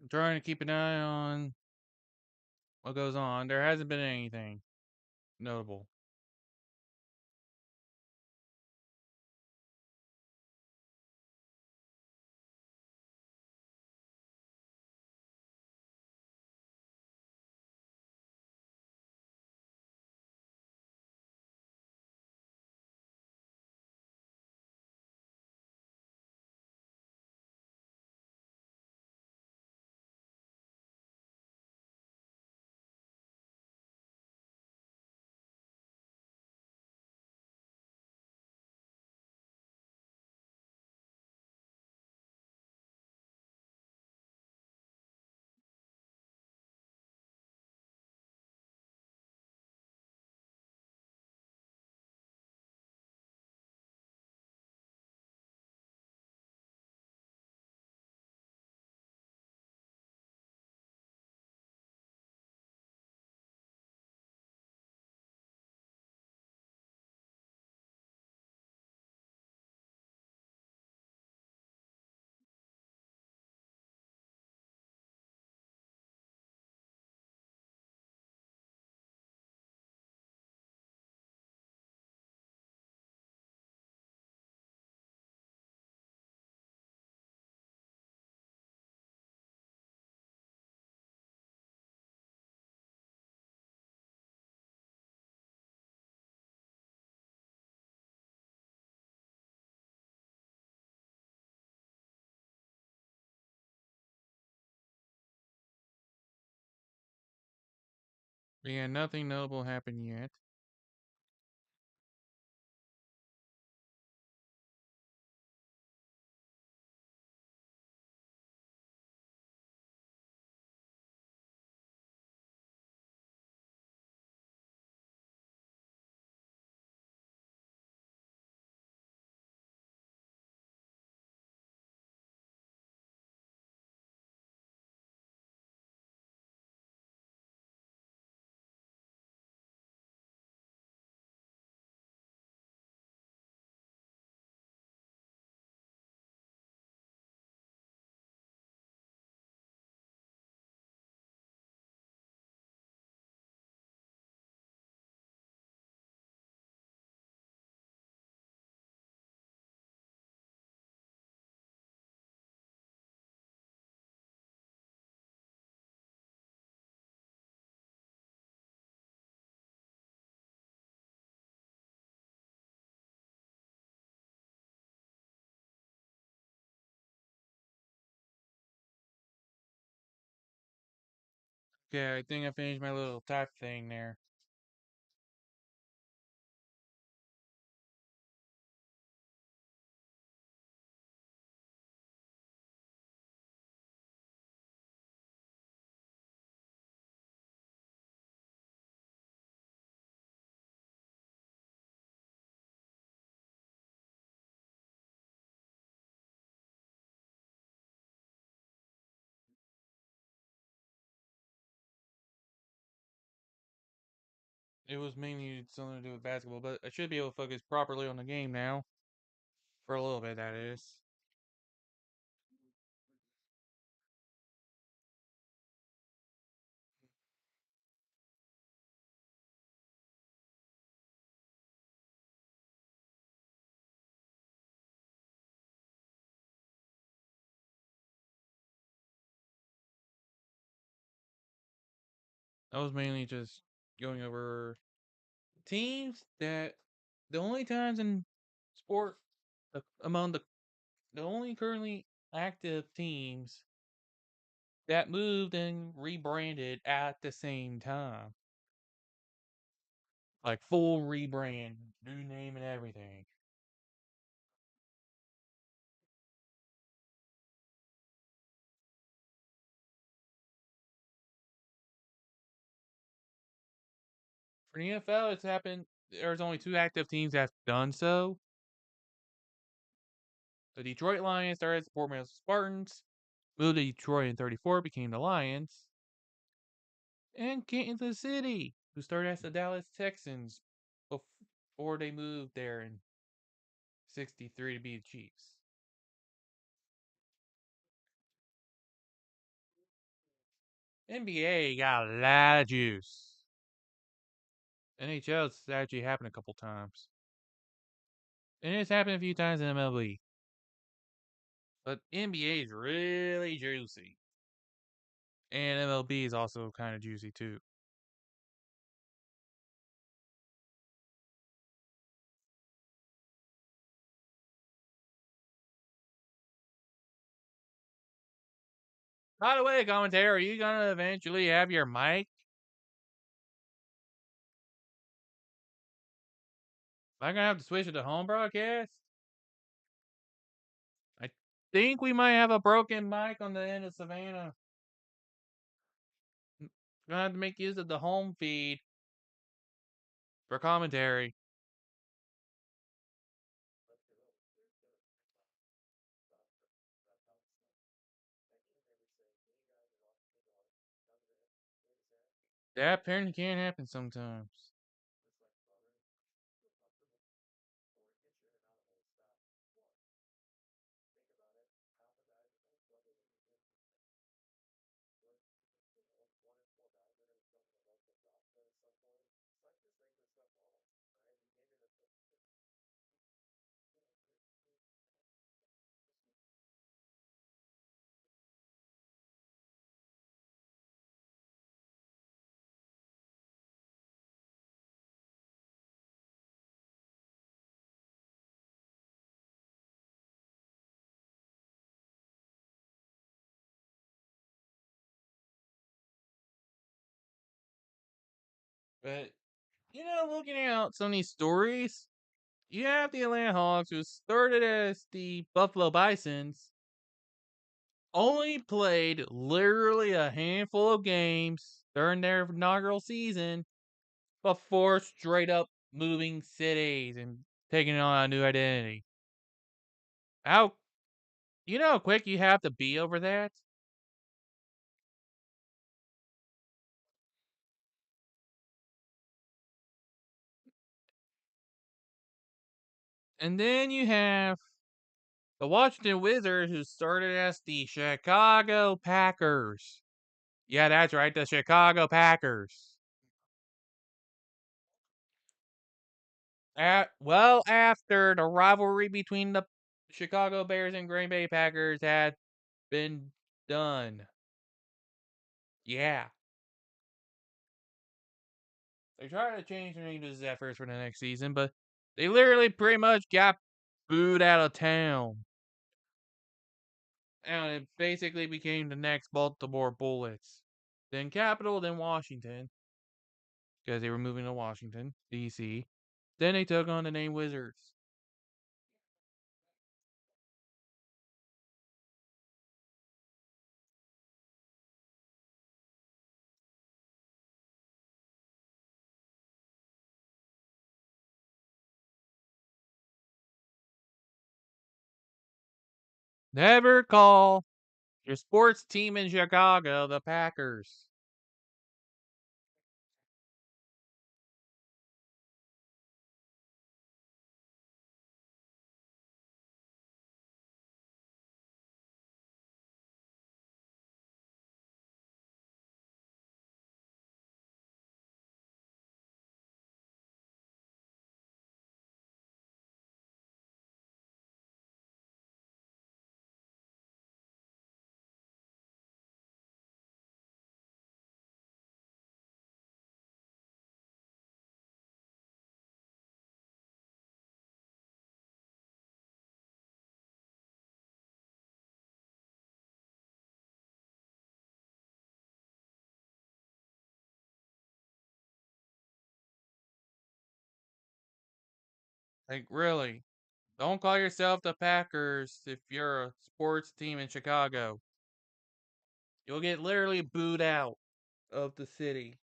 I'm trying to keep an eye on what goes on. There hasn't been anything notable. Yeah, nothing notable happened yet. Okay, I think I finished my little type thing there. It was mainly something to do with basketball, but I should be able to focus properly on the game now. For a little bit, that is. I was mainly just going over teams that the only times in sport among the only currently active teams that moved and rebranded at the same time. Like full rebrand, new name and everything. For the NFL, it's happened. There's only two active teams that have done so. The Detroit Lions started as the Portland Spartans, moved to Detroit in '34, became the Lions, and Kansas City, who started as the Dallas Texans before they moved there in '63 to be the Chiefs. NBA got a lot of juice. NHL, it's actually happened a couple times. And it's happened a few times in MLB. But NBA is really juicy. And MLB is also kind of juicy too. By the way, commentary, are you gonna eventually have your mic? Am I gonna have to switch it to home broadcast? I think we might have a broken mic on the end of Savannah. Gonna have to make use of the home feed for commentary. That apparently can happen sometimes. But, looking at some of these stories, you have the Atlanta Hawks, who started as the Buffalo Bisons, only played literally a handful of games during their inaugural season before straight up moving cities and taking on a new identity. How how quick you have to be over that? And then you have the Washington Wizards, who started as the Chicago Packers. Yeah, that's right, the Chicago Packers. After the rivalry between the Chicago Bears and Green Bay Packers had been done. Yeah. They tried to change their name to the Zephyrs for the next season, but they literally pretty much got booed out of town. And it basically became the next Baltimore Bullets. then Capitol, then Washington, because they were moving to Washington, D.C. Then they took on the name Wizards. Never call your sports team in Chicago the Packers. Like, really. Don't call yourself the Packers if you're a sports team in Chicago. You'll get literally booed out of the city.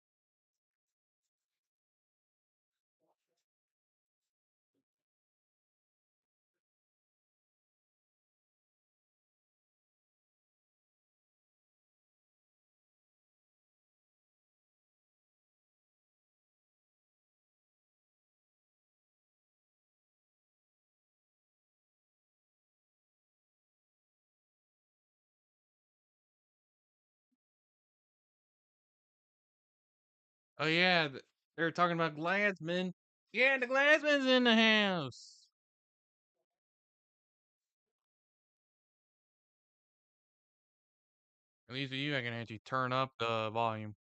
Oh, yeah, they're talking about Gladsman. Yeah, the Gladsman's in the house. At least with you, I can actually turn up the volume.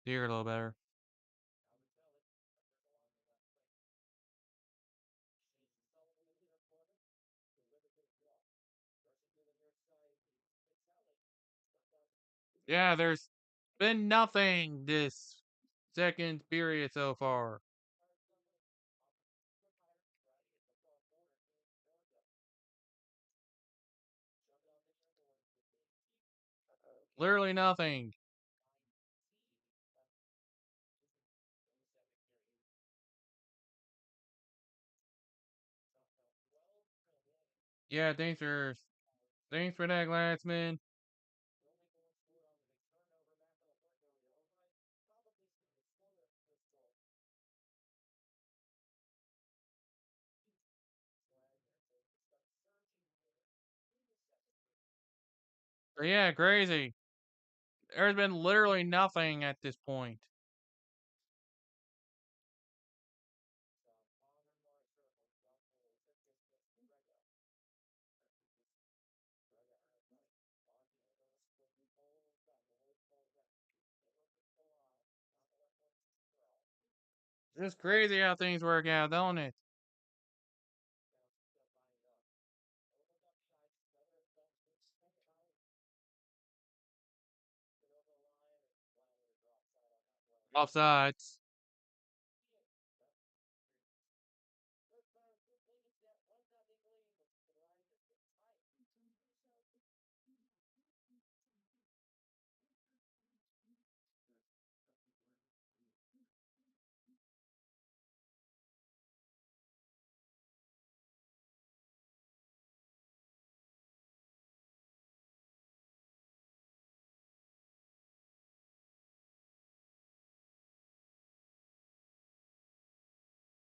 Hear it a little better. Yeah, there's been nothing this second period so far. Literally nothing. Yeah, thanks for that, Gladsman. But yeah, crazy. There's been literally nothing at this point. It's crazy how things work out, don't it? Offsides.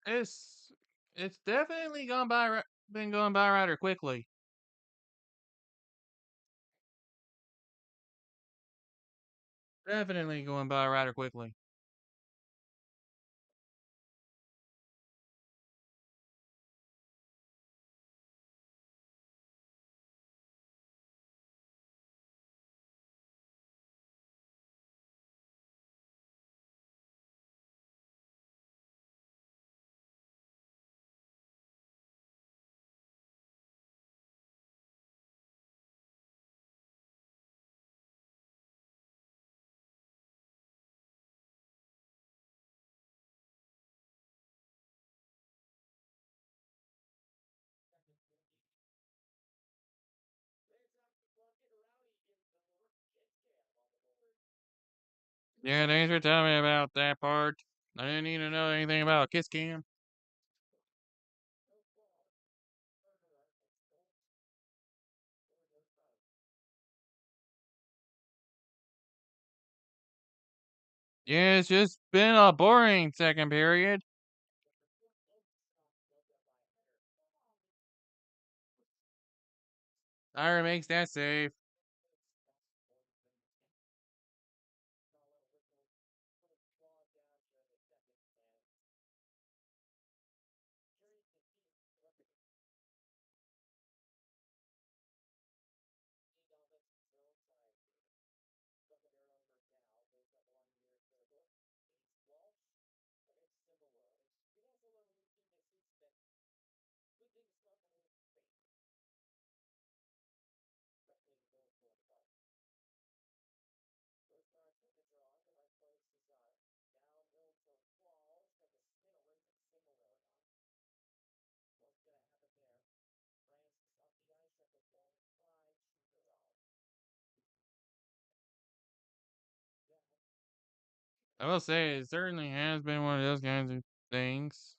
It's it's definitely been going by rather quickly. Definitely going by rather quickly. Yeah, thanks for telling me about that part. I didn't need to know anything about Kiss Cam. Yeah, it's just been a boring second period. Tyra makes that save. I will say, it certainly has been one of those kinds of things.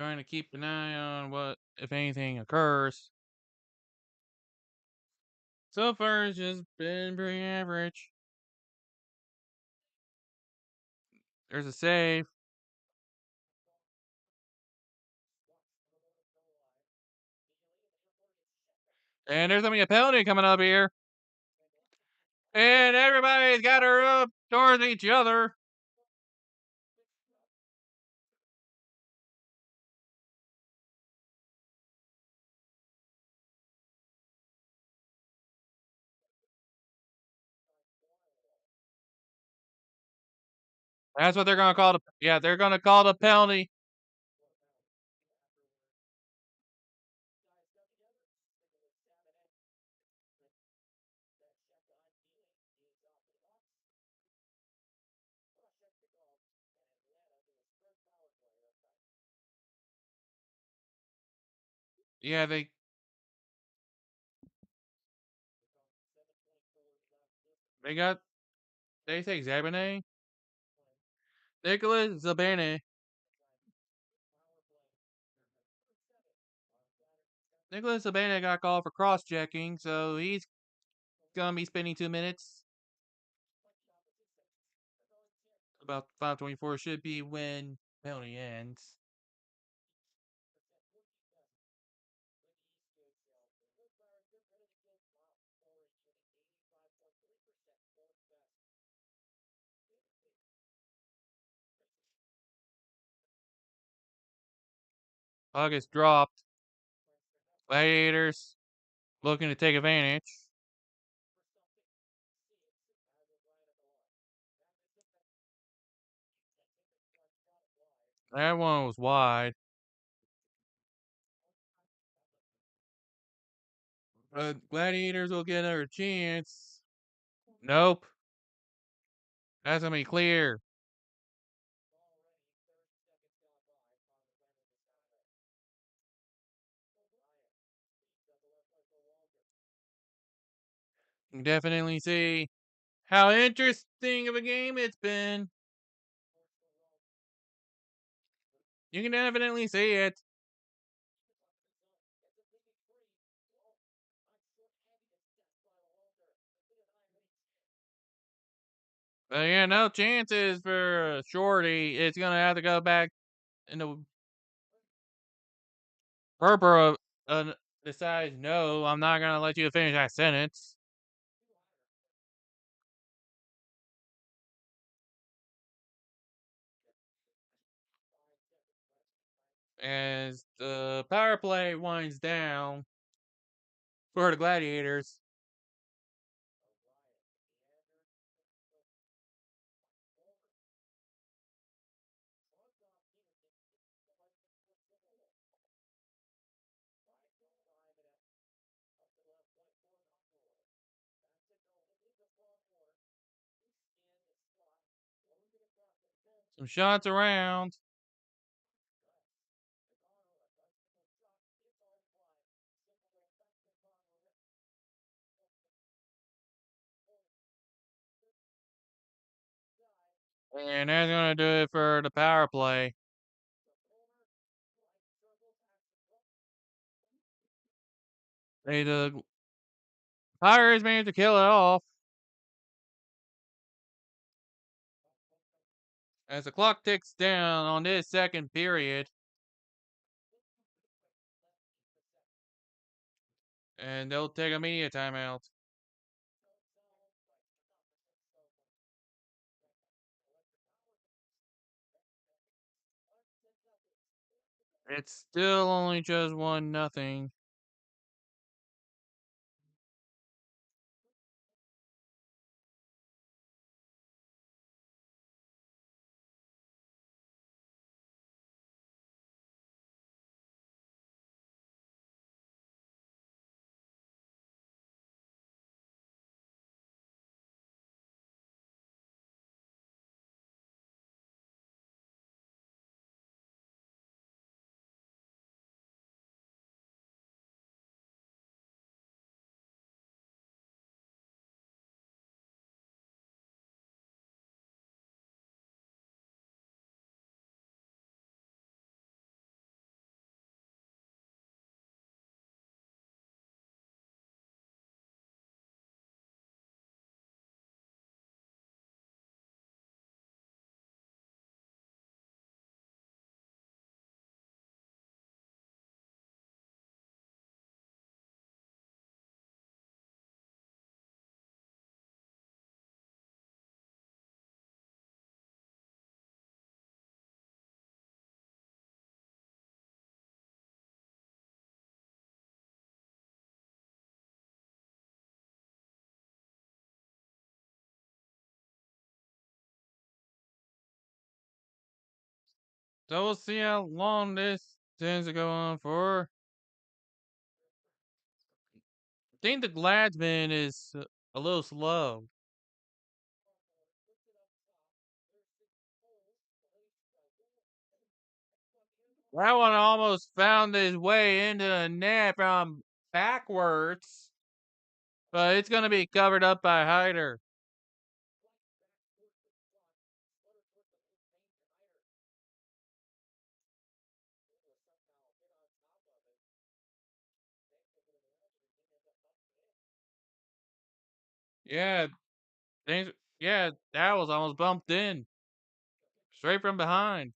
Trying to keep an eye on what, if anything, occurs. So far, it's just been pretty average. There's a save. And there's gonna be a penalty coming up here. And everybody's got her up towards each other. That's what they're gonna call the. Yeah, they're gonna call the penalty. Yeah, they got. They say Zabane. Nicholas Zabane. Nicholas Zabane got called for cross checking, so he's gonna be spending 2 minutes. About 5:24 should be when penalty ends. August dropped. Gladiators looking to take advantage. That one was wide. Gladiators will get another chance. Nope. That's gonna be clear. You can definitely see how interesting of a game it's been. You can definitely see it. But yeah, no chances for Shorty. It's gonna have to go back into Purpura decides no, I'm not gonna let you finish that sentence. As the power play winds down for the Gladiators. Some shots around. And that's going to do it for the power play. The Pirates managed to kill it off. As the clock ticks down on this second period. And they'll take a media timeout. It's still only just 1-0. So we'll see how long this tends to go on for. I think the Gladsman is a little slow. That one almost found his way into the net from backwards. But it's going to be covered up by Hyder. Yeah, yeah, that was almost bumped in. Straight from behind.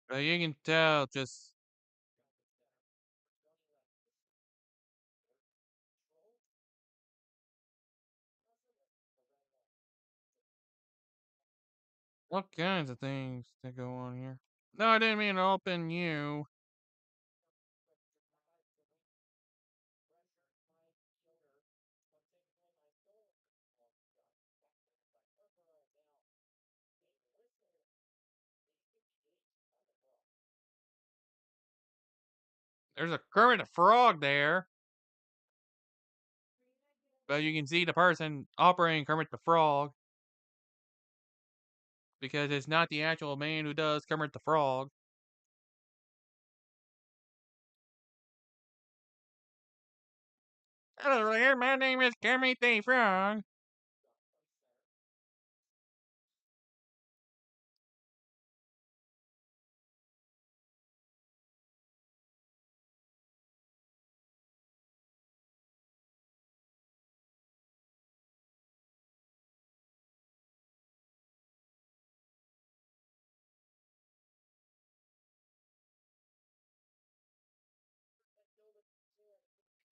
But you can tell just what kinds of things that go on here. No, I didn't mean to open you. There's a Kermit the Frog there. But you can see the person operating Kermit the Frog. Because it's not the actual man who does Kermit the Frog. Hello there, my name is Kermit the Frog.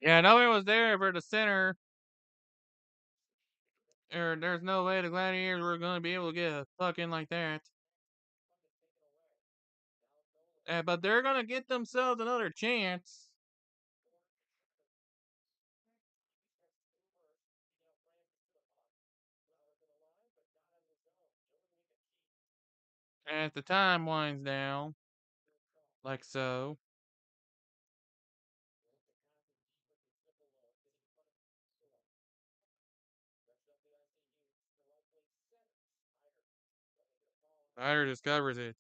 Yeah, nobody was there for the center. There's no way the Gladiators were going to be able to get a puck in like that. But they're going to get themselves another chance. As the time winds down, like so. Ryder discovers it.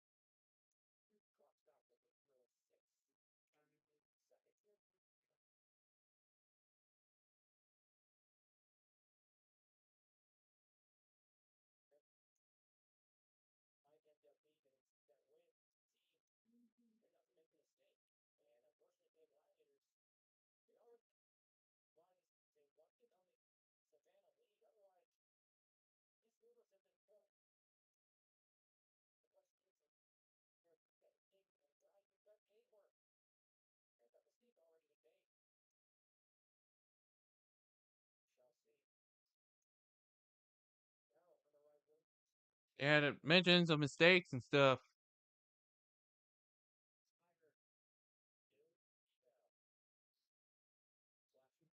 And it mentions the mistakes and stuff.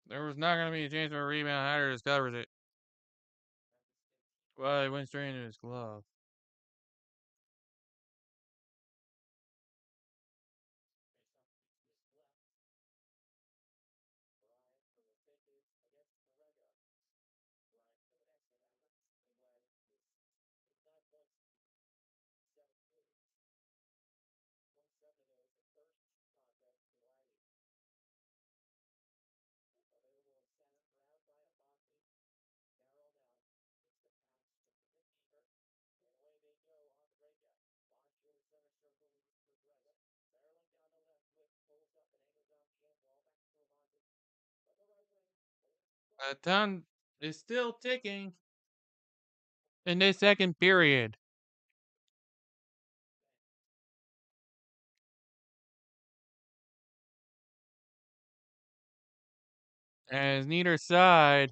There was not going to be a chance for a rebound. Ryder discovers it. Well, it went straight into his glove. Time is still ticking in this second period. As neither side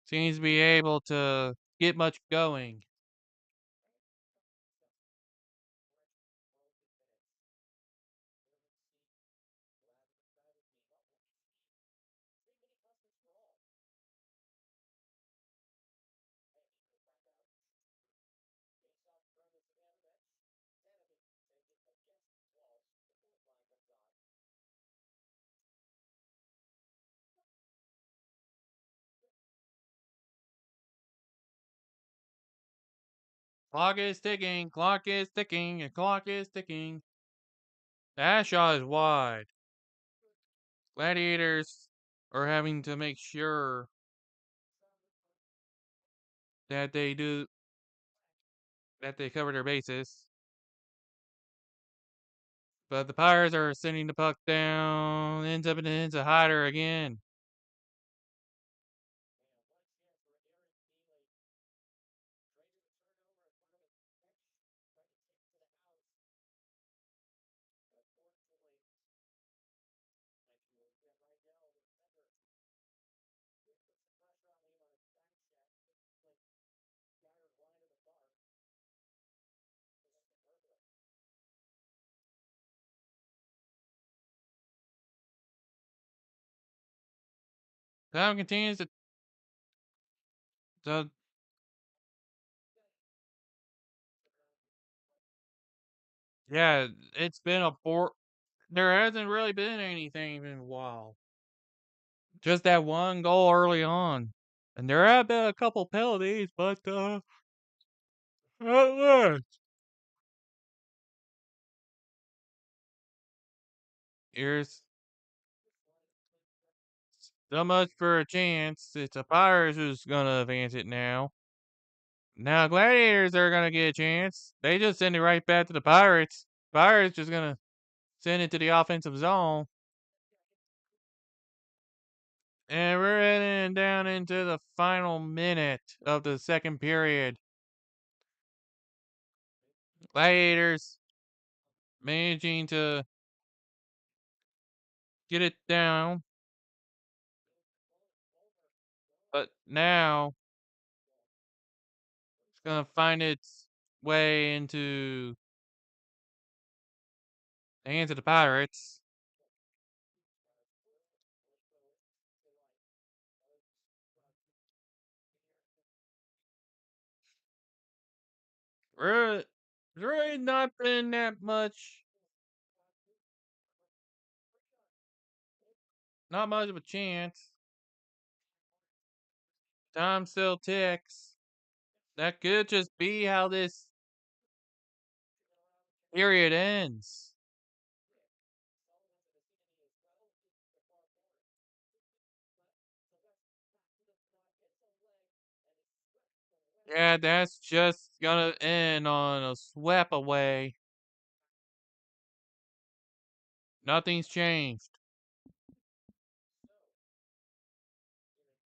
seems to be able to get much going. Clock is ticking, clock is ticking, and clock is ticking. That shot is wide. Gladiators are having to make sure that they cover their bases. But the Pirates are sending the puck down, ends up into Hyder again. Time continues to yeah, it's been a there hasn't really been anything in a while. Just that one goal early on. And there have been a couple penalties, but at least here's so much for a chance. It's a Pirates who's gonna advance it now. Now Gladiators are gonna get a chance. They just send it right back to the Pirates. Pirates just gonna send it to the offensive zone. And we're heading down into the final minute of the second period. Gladiators managing to get it down. But now it's gonna find its way into the hands of the pirates. Really, there's really not been that much, not much of a chance. Time still ticks. That could just be how this period ends. Yeah, that's just gonna end on a sweep away. Nothing's changed.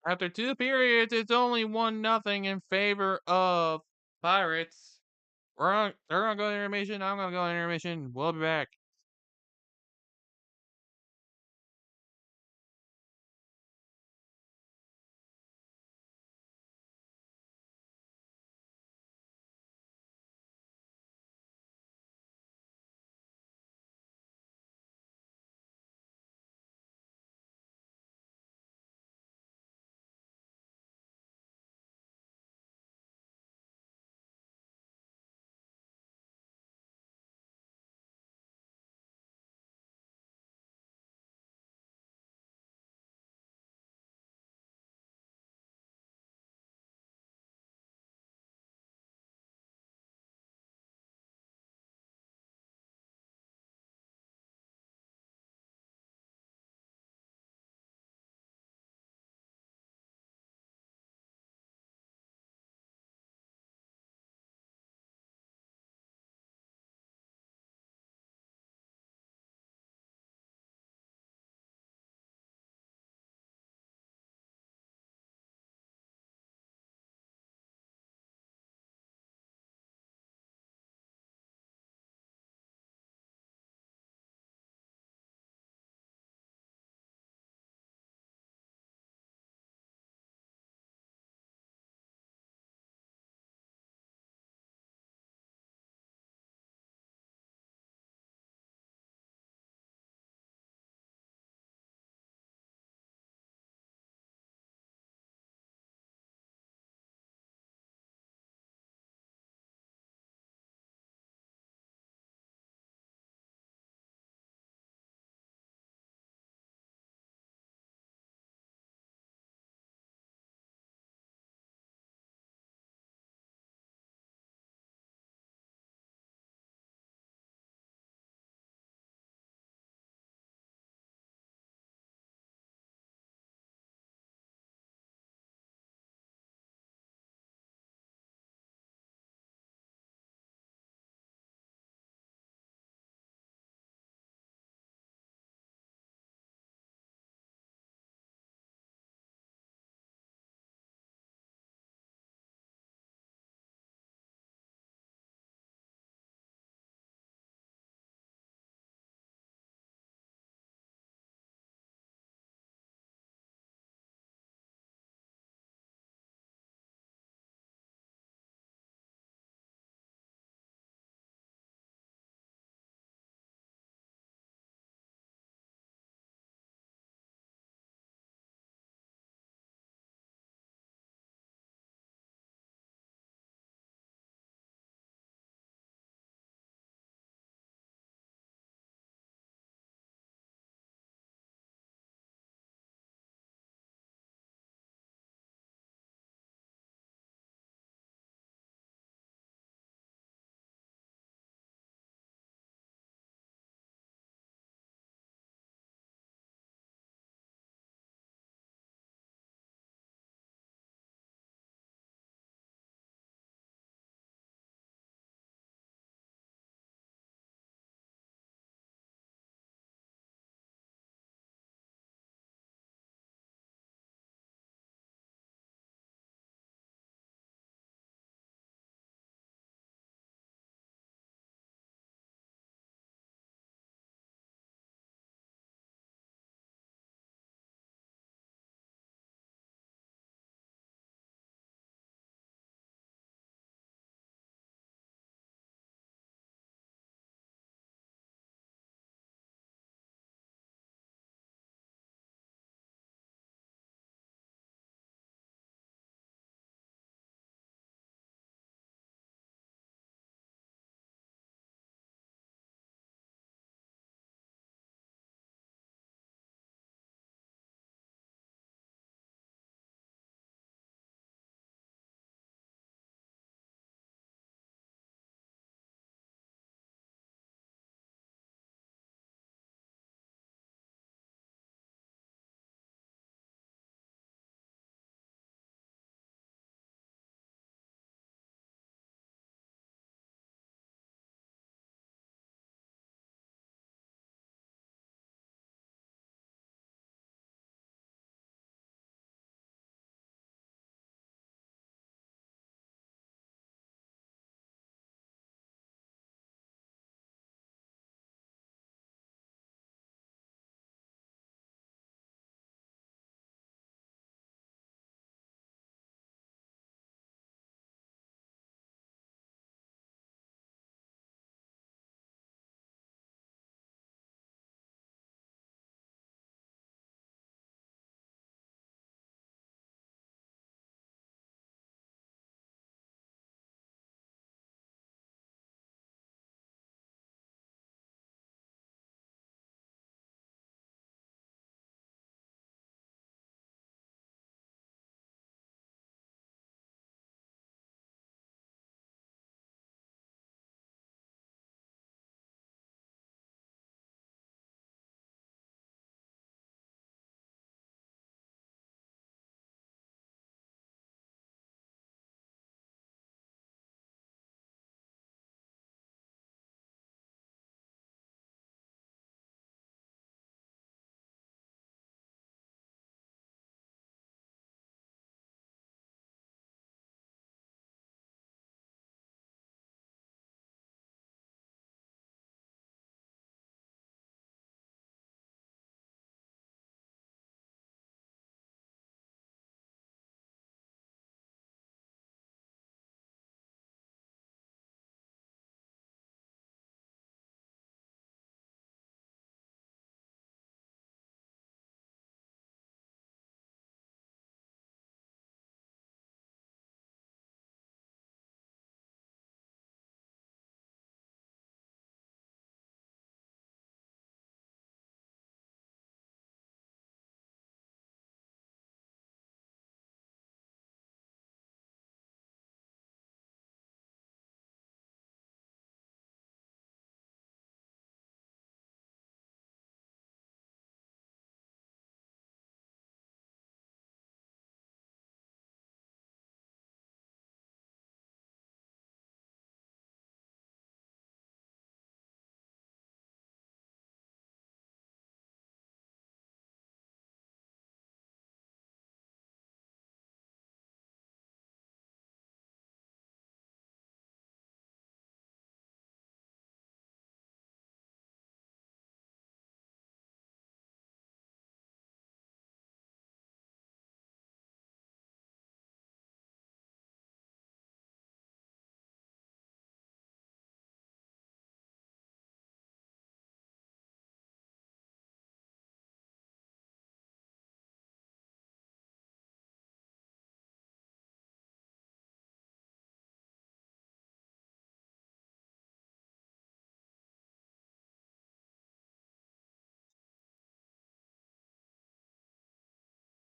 After two periods, it's only 1-0 in favor of Pirates. They're gonna go to intermission. I'm gonna go to intermission. We'll be back.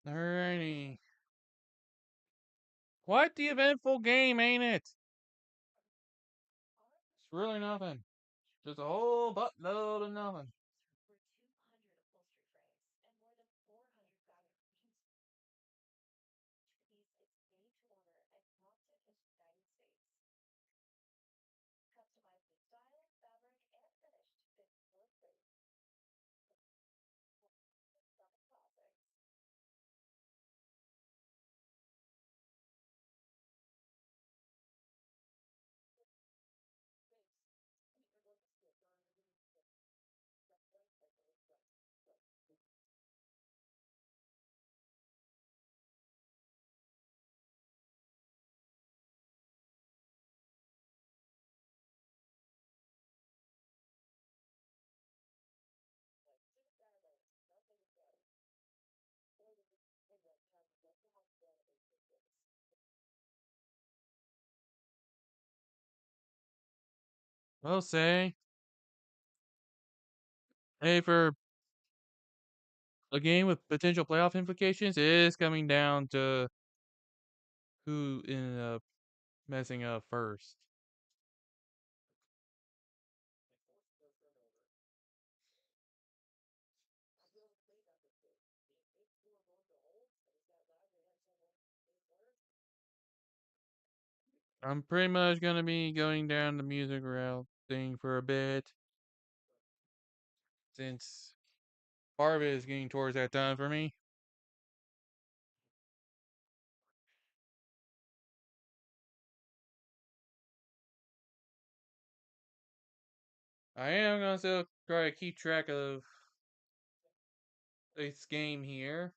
Alrighty. Quite the eventful game, ain't it? It's really nothing. Just a whole buttload of nothing. We'll say, hey, for a game with potential playoff implications, it is coming down to who ended up messing up first. I'm pretty much gonna be going down the music route thing for a bit, since part of it is getting towards that time for me. I am gonna still try to keep track of this game here.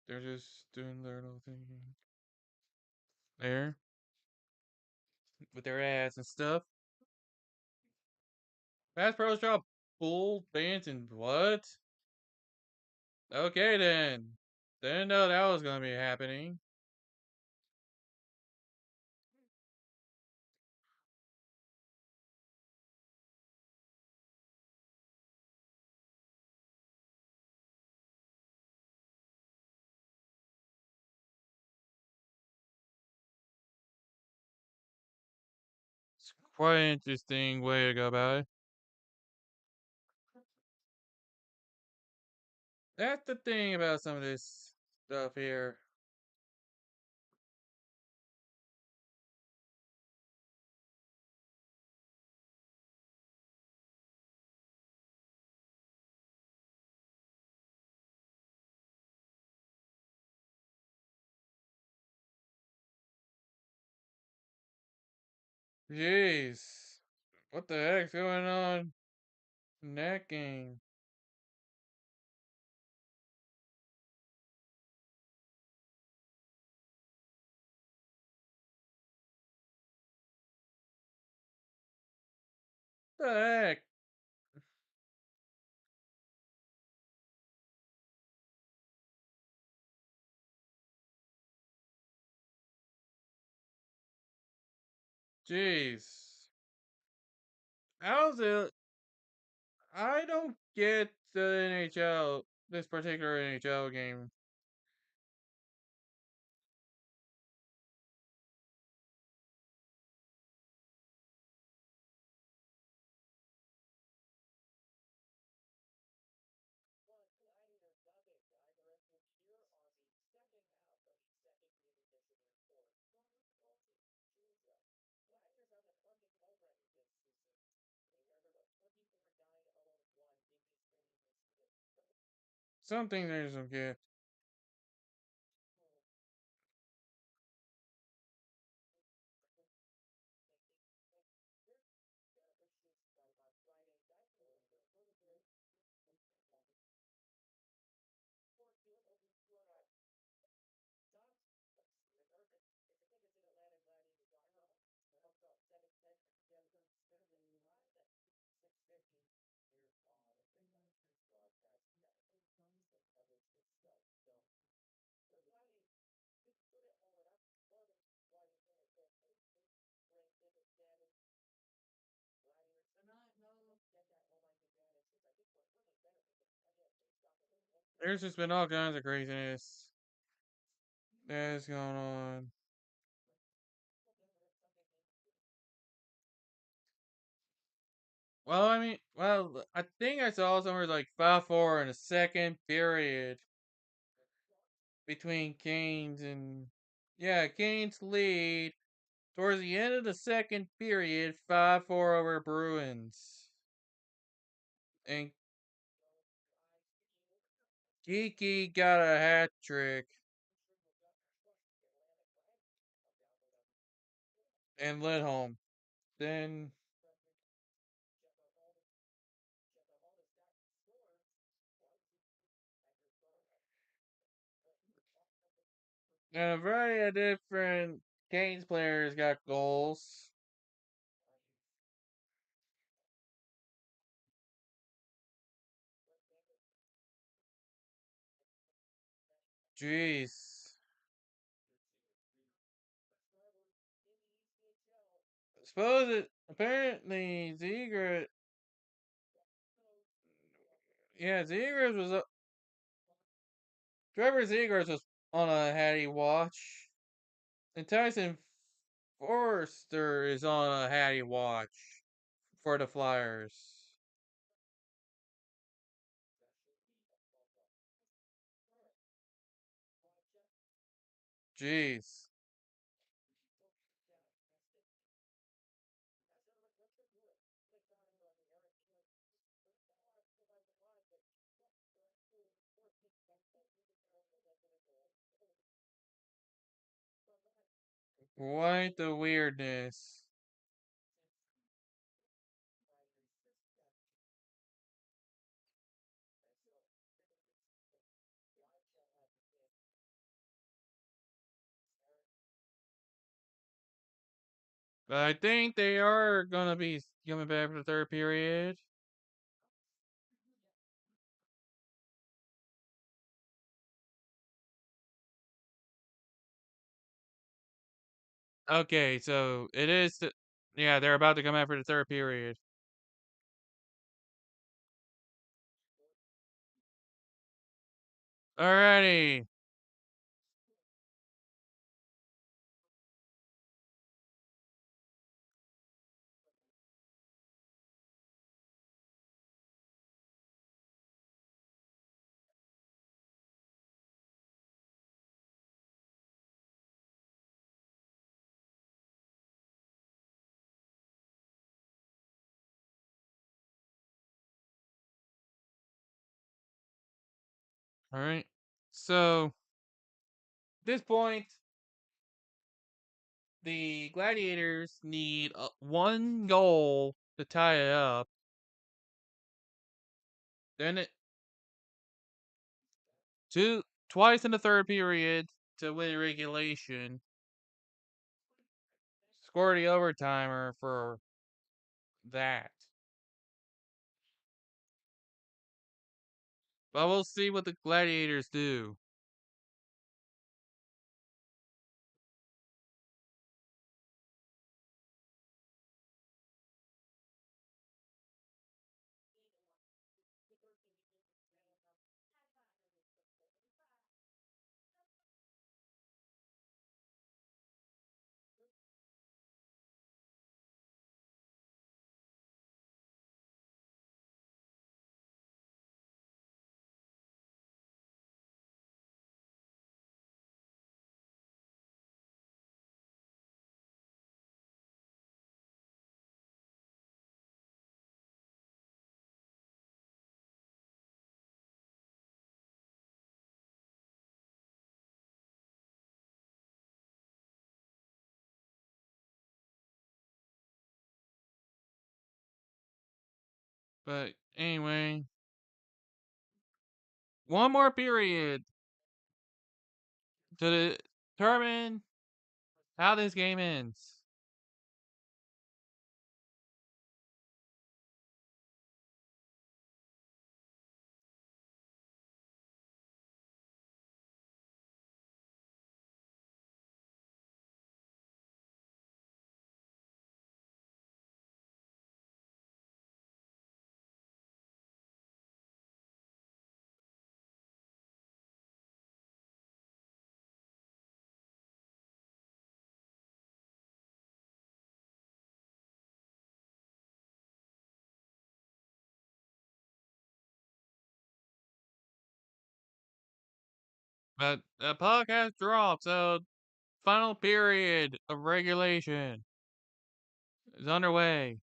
They're just doing their little thing there with their ads and stuff. Fast Pros drop full bands and what? Okay then. Didn't know that was gonna be happening. It's quite an interesting way to go about it. That's the thing about some of this stuff here. Jeez. What the heck's going on in that game? What the heck? Jeez. How's it? I don't get the NHL, this particular NHL game. Something they don't get. There's just been all kinds of craziness that's going on. I think I saw somewhere like 5-4 in the second period between Canes and Canes lead towards the end of the second period, 5-4 over Bruins. And Kiki got a hat trick and led home. Then a variety of different Canes players got goals. Jeez. Apparently Zegers was Trevor Zegers was on a Hattie watch. And Tyson Forster is on a Hattie watch for the Flyers. Jeez. Quite the weirdness. But I think they are gonna be coming back for the third period. Okay, so it is. They're about to come out for the third period. Alrighty. Alright. So, at this point, the Gladiators need one goal to tie it up. Then twice in the third period to win regulation. Score the overtimer for that. But we'll see what the Gladiators do. But anyway, one more period to determine how this game ends. But the puck has dropped, so final period of regulation is underway.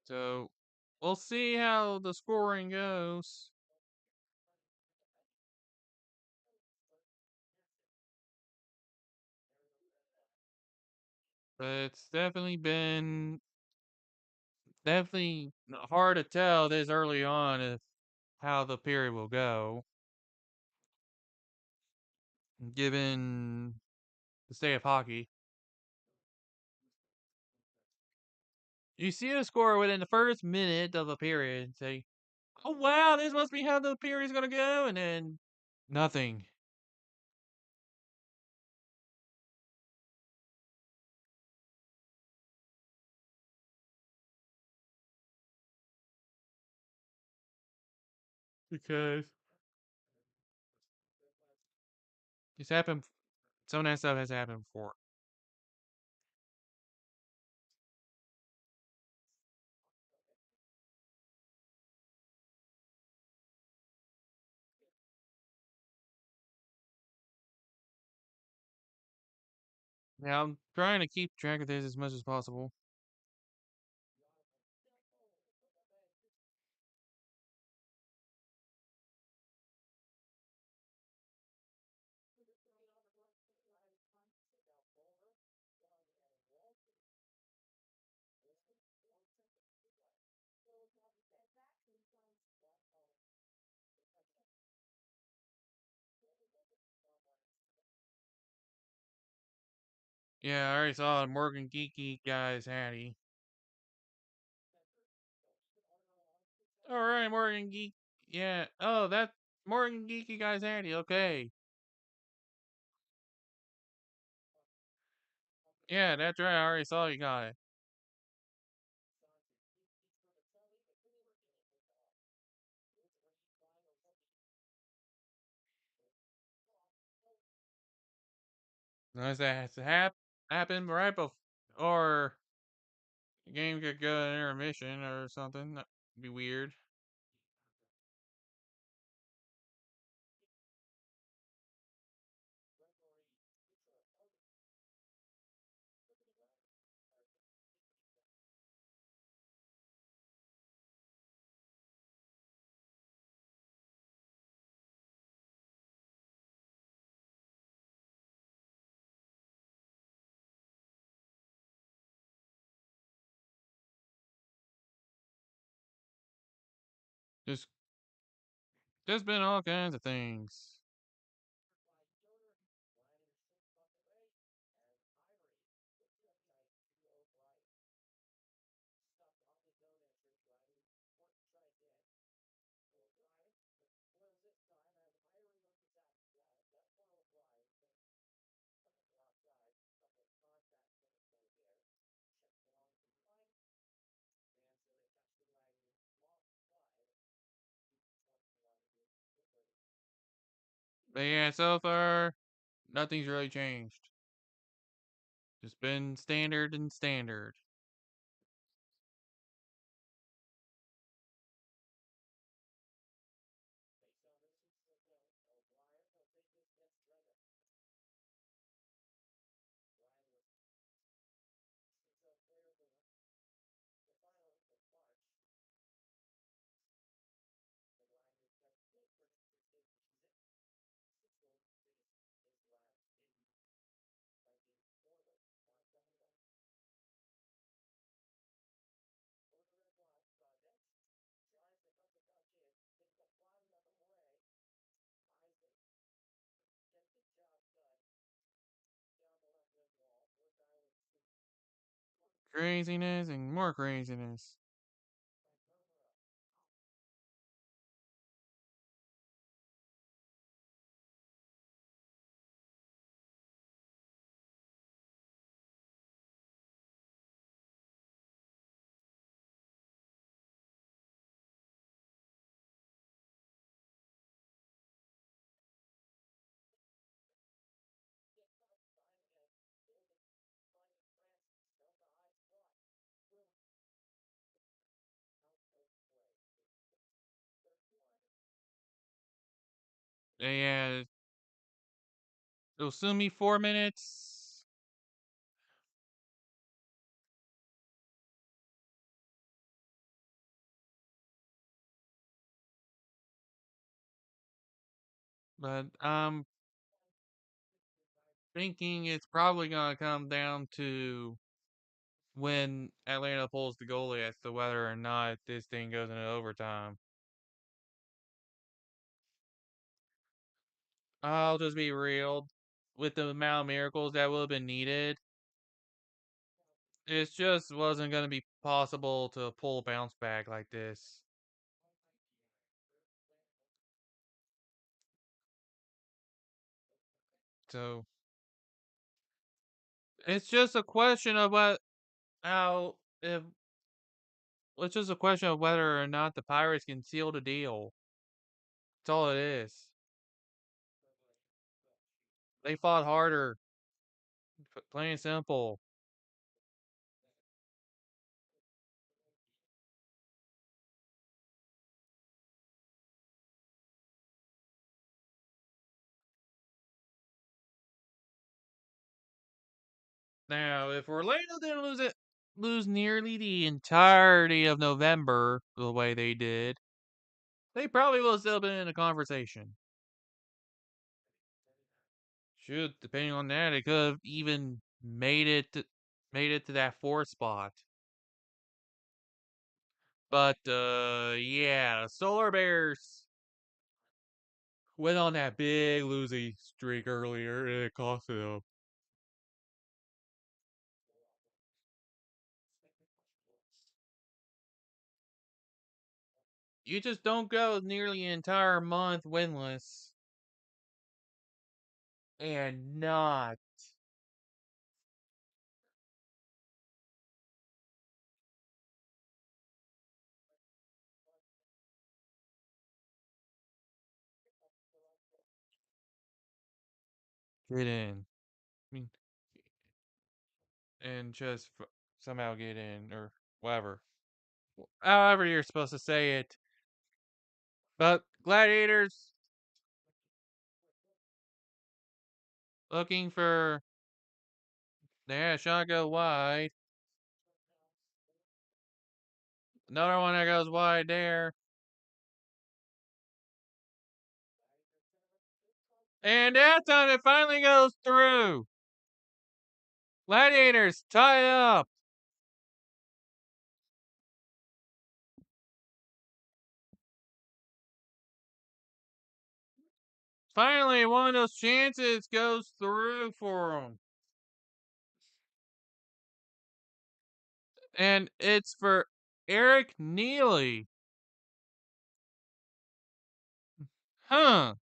So we'll see how the scoring goes. But it's definitely hard to tell this early on if how the period will go, given the state of hockey. You see a score within the first minute of a period and say, "Oh wow, this must be how the period's gonna go," and then nothing. Because it's happened. Some of that stuff has happened before. Now I'm trying to keep track of this as much as possible. Yeah, I already saw Morgan Geeky guys Hattie. All right, Morgan Geek. Yeah. Oh, that Morgan Geeky guys Hattie. Okay. Yeah, that's right. I already saw you got it. Nice that has to happen right before the game could go to intermission or something. That'd be weird. Just just been all kinds of things. But yeah, so far nothing's really changed. Just been standard and standard. Craziness and more craziness. And it'll soon be 4 minutes. But I'm thinking it's probably going to come down to when Atlanta pulls the goalie as to whether or not this thing goes into overtime. I'll just be real. With the amount of miracles that would have been needed, it just wasn't going to be possible to pull a bounce back like this. So it's just a question of what how if it's just a question of whether or not the Pirates can seal the deal. That's all it is. They fought harder, plain and simple. Now, if Orlando didn't lose nearly the entirety of November the way they did, they probably would have still been in a conversation. Shoot, depending on that, it could have even made it to that fourth spot. But yeah, Solar Bears went on that big losing streak earlier, and it cost them. You just don't go nearly an entire month winless and not get in. I mean, and just somehow get in or whatever. However you're supposed to say it. But Gladiators looking for yeah, shot go wide. Another one that goes wide there. And that time it finally goes through. Gladiators tie up. Finally, one of those chances goes through for them. And it's for Eric Neely. Huh.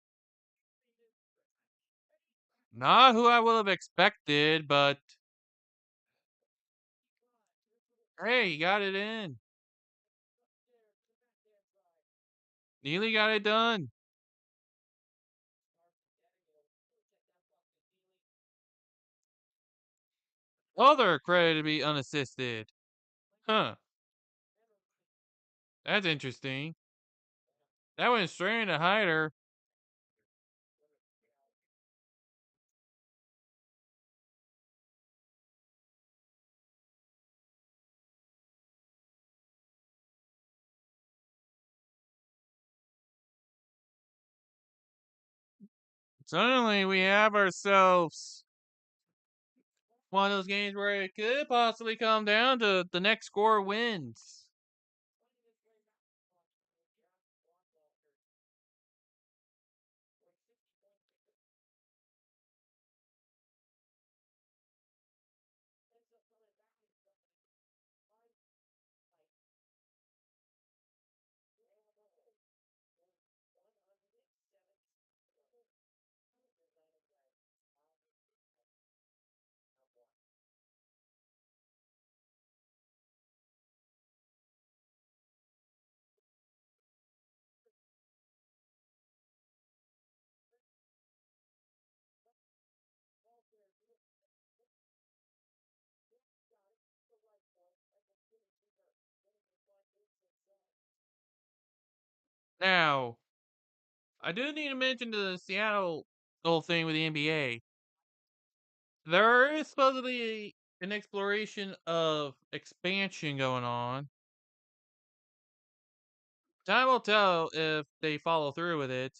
Not who I would have expected, but hey, he got it in. Neely got it done. Other credit to be unassisted. Huh. That's interesting. That went straight into Hyder. Suddenly we have ourselves one of those games where it could possibly come down to the next score wins. Now, I do need to mention the Seattle whole thing with the NBA. There is supposedly an exploration of expansion going on. Time will tell if they follow through with it.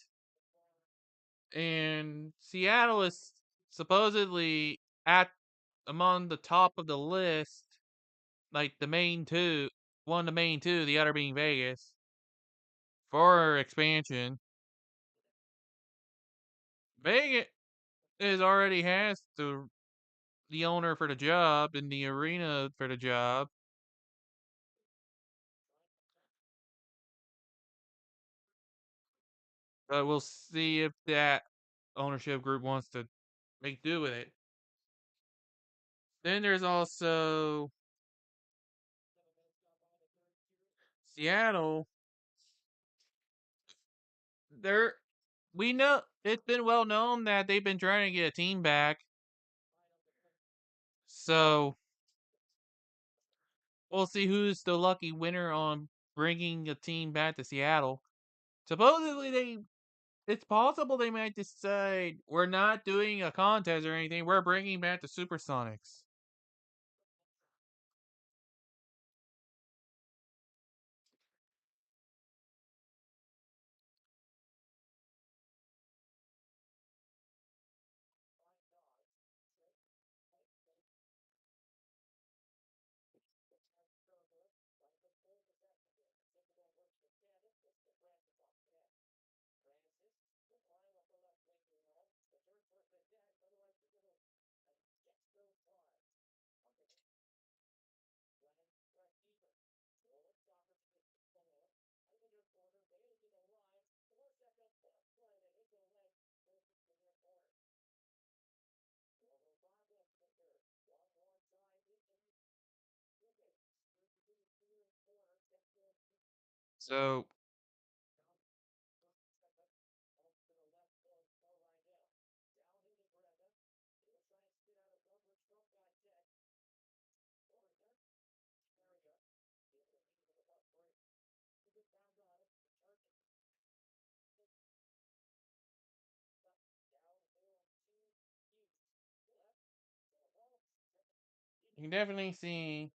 And Seattle is supposedly at among the top of the list, like the main two, one of the main two, the other being Vegas, for expansion. Vegas is already has the owner for the job and the arena for the job. But we'll see if that ownership group wants to make do with it. Then there's also Seattle. There, we know it's been well known that they've been trying to get a team back. So we'll see who's the lucky winner on bringing a team back to Seattle. Supposedly, it's possible they might decide we're not doing a contest or anything. We're bringing back the Supersonics. So you can definitely see.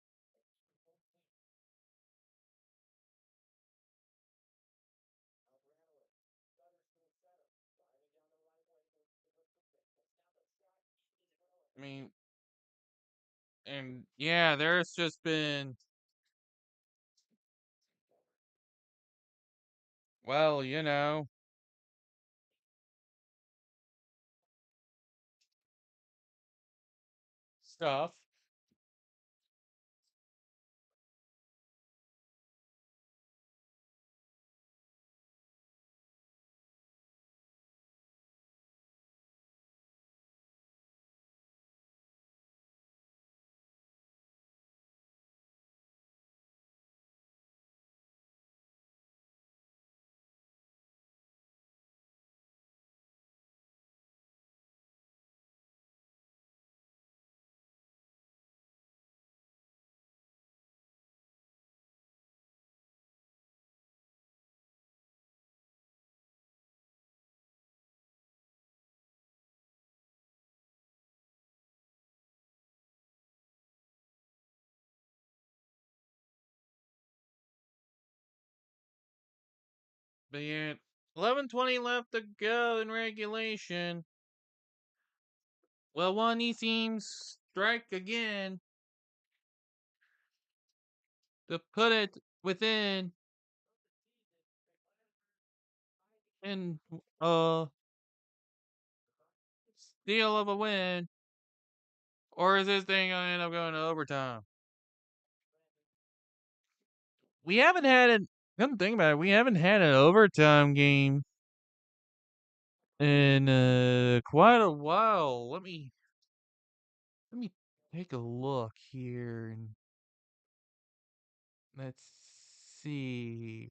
I mean, and yeah, there's just been, well, stuff. But yeah, 11:20 left to go in regulation. Well, one of these teams strike again to put it within and steal of a win, or is this thing gonna end up going to overtime? We haven't had it. Come to think about it, we haven't had an overtime game in quite a while. Let me take a look here and let's see.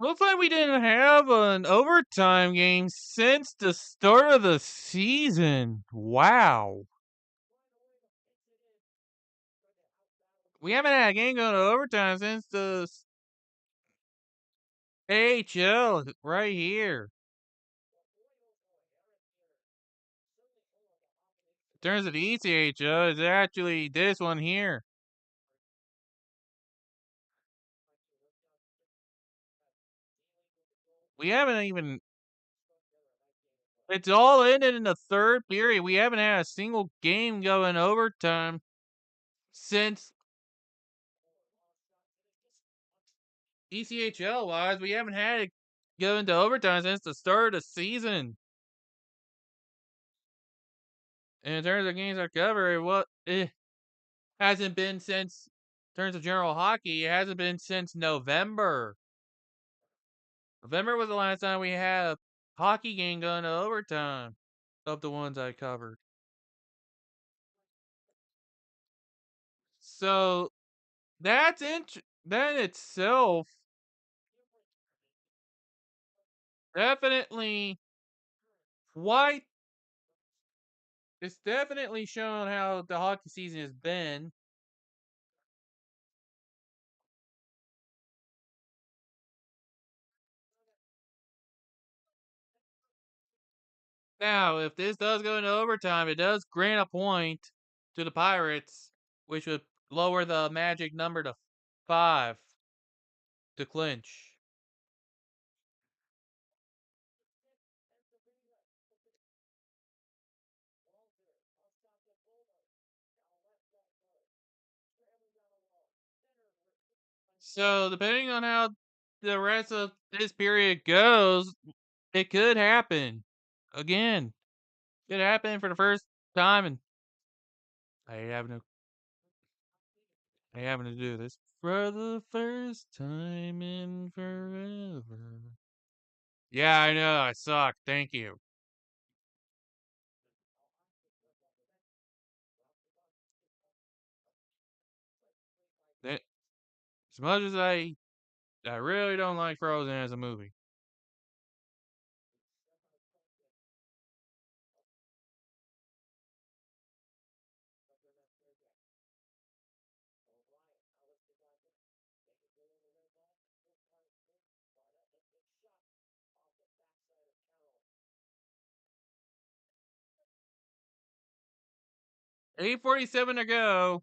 Looks like we didn't have an overtime game since the start of the season. Wow. We haven't had a game going to overtime since the AHL right here. In terms of the ECHL, it's actually this one here. We haven't even. It's all ended in the third period. We haven't had a single game going overtime since ECHL wise. We haven't had it go into overtime since the start of the season. And in terms of games I cover, it hasn't been since. In terms of general hockey, it hasn't been since November. November was the last time we had a hockey game going to overtime of the ones I covered. So that's that itself definitely quite. It's definitely shown how the hockey season has been. Now, if this does go into overtime, it does grant a point to the Pirates, which would lower the magic number to 5 to clinch. So, depending on how the rest of this period goes, it could happen again. Could happen for the first time, and I hate having to, I hate having to do this for the first time in forever. Yeah, I know. I suck. Thank you. That, as much as I really don't like Frozen as a movie. $8:47 to go.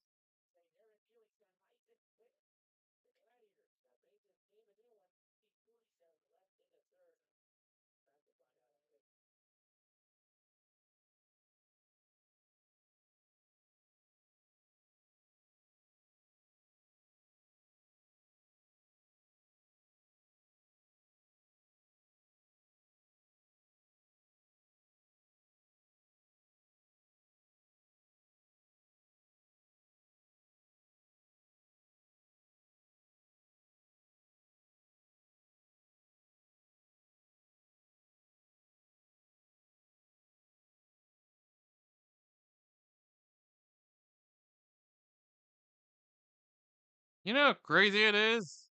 You know how crazy it is?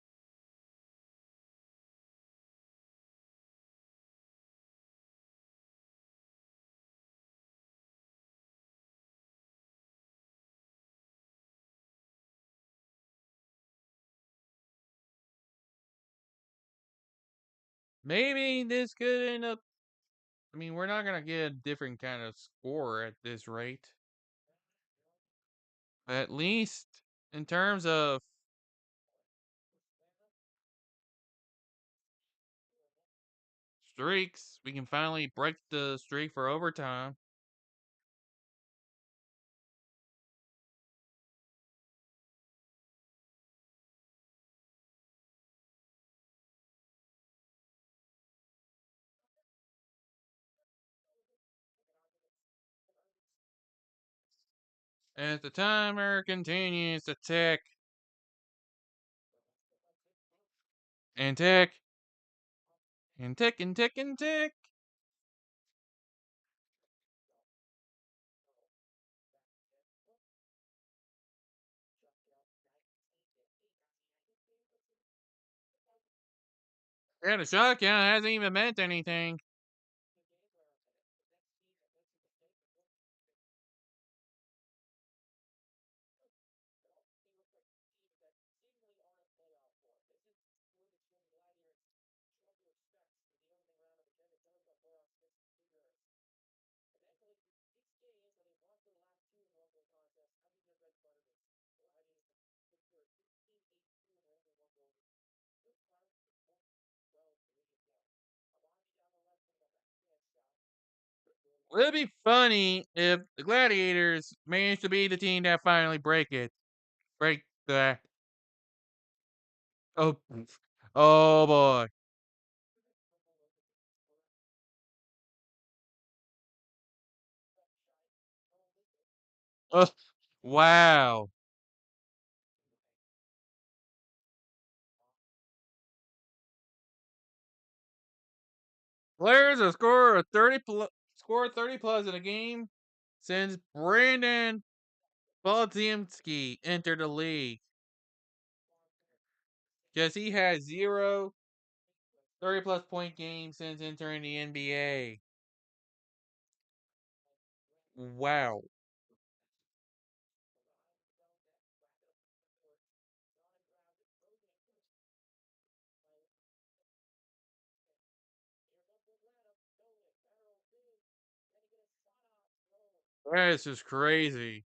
Maybe this could end up. I mean, we're not going to get a different kind of score at this rate. At least in terms of streaks, we can finally break the streak for overtime. As the timer continues to tick and tick and tick and tick and tick. Yeah, the shot count hasn't even meant anything. It'd be funny if the Gladiators managed to be the team that finally break the. Oh, oh boy. Oh, wow. Players have scored 30 plus in a game since Brandon Baltimski entered the league. Because he had 30 plus point games since entering the NBA. Wow. That's just crazy.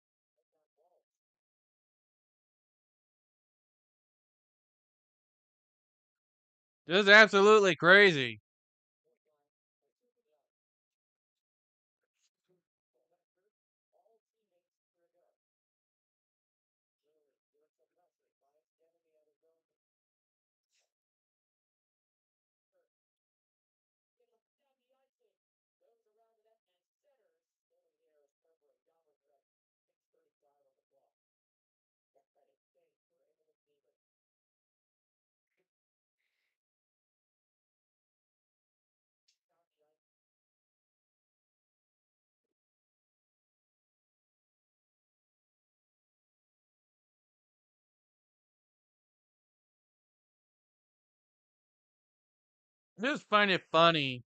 Just absolutely crazy. Just find it funny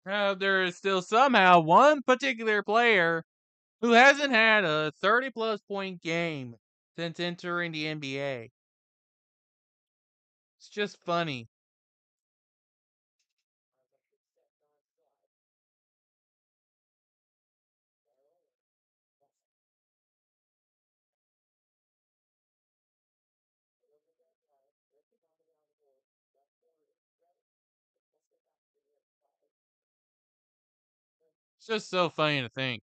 how there is still somehow one particular player who hasn't had a 30 plus point game since entering the NBA. It's just funny. It's just so funny to think.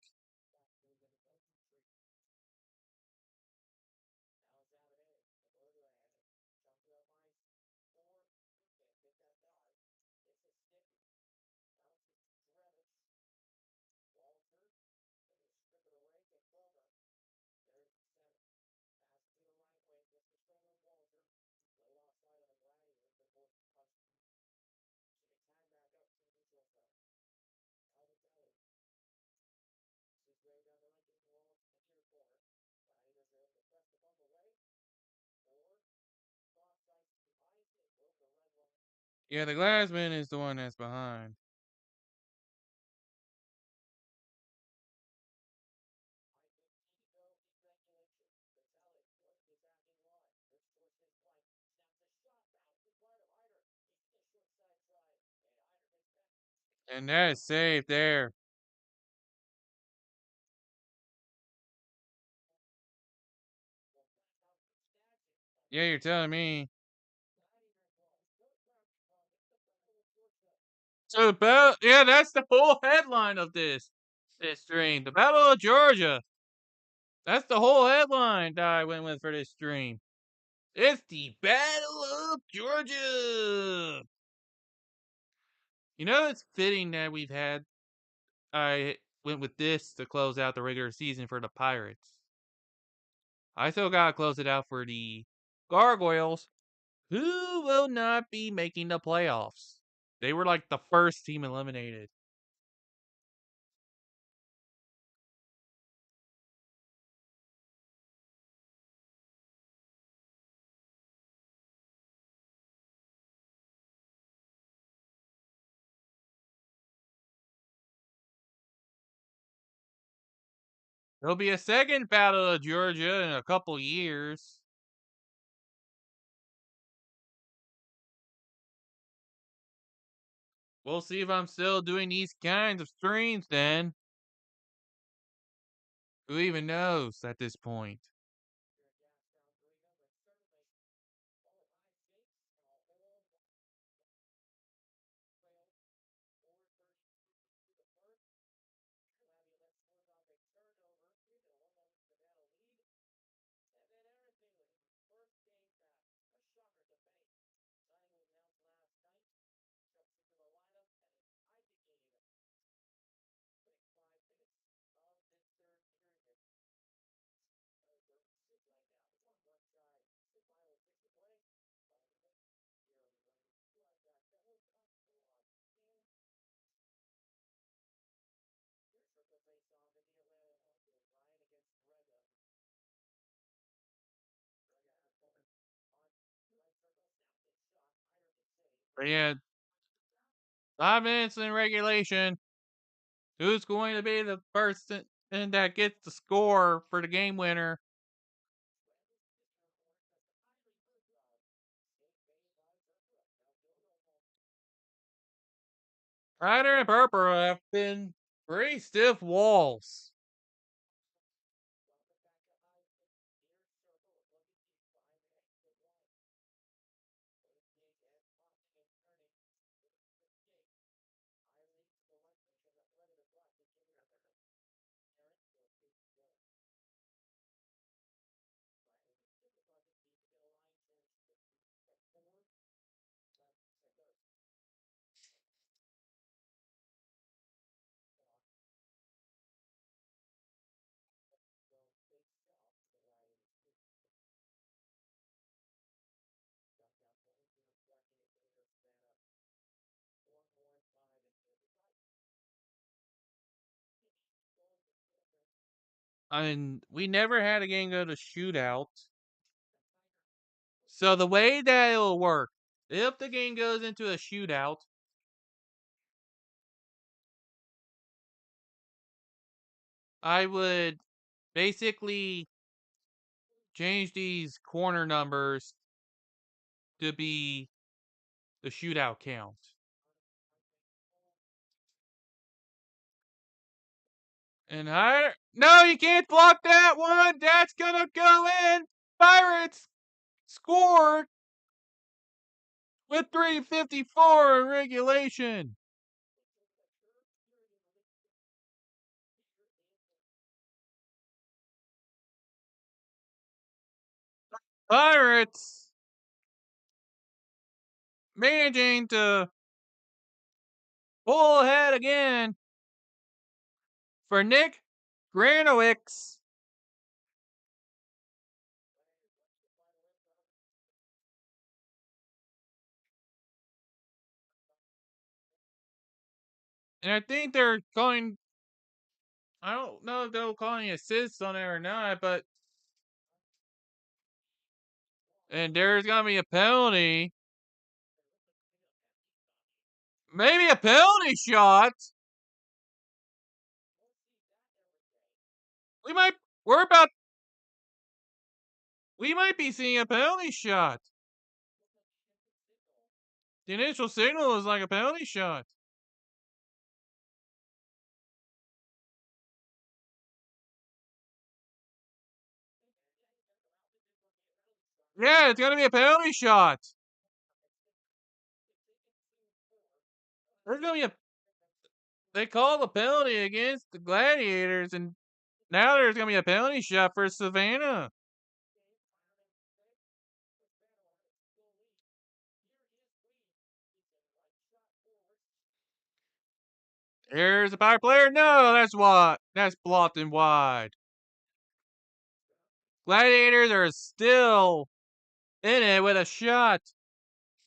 Yeah, the Glassman is the one that's behind. And that is safe there. Yeah, you're telling me. So yeah, that's the whole headline of this stream. The Battle of Georgia. That's the whole headline that I went with for this stream. It's the Battle of Georgia. You know, it's fitting that I went with this to close out the regular season for the Pirates. I still gotta close it out for the Gargoyles, who will not be making the playoffs. They were like the first team eliminated. There'll be a second battle of Georgia in a couple years. We'll see if I'm still doing these kinds of streams then. Who even knows at this point? But yeah, 5 minutes in regulation. Who's going to be the person that gets the score for the game winner? Ryder and Purple have been pretty stiff walls. And we never had a game go to shootout. So the way that it'll work, if the game goes into a shootout, I would basically change these corner numbers to be the shootout count. And no, you can't block that one. That's gonna go in. Pirates score with 3:54 in regulation. Pirates managing to pull ahead again for Nick Granowicz. And I think they're calling. I don't know if they're calling assists on it or not, but. And there's going to be a penalty. Maybe a penalty shot. We might. We're about. We might be seeing a penalty shot. The initial signal is like a penalty shot. Yeah, it's going to be a penalty shot. There's going to be a. They called a penalty against the Gladiators, and now there's going to be a penalty shot for Savannah. Here's a power player. No, that's what. That's blocked and wide. Gladiators are still in it with a shot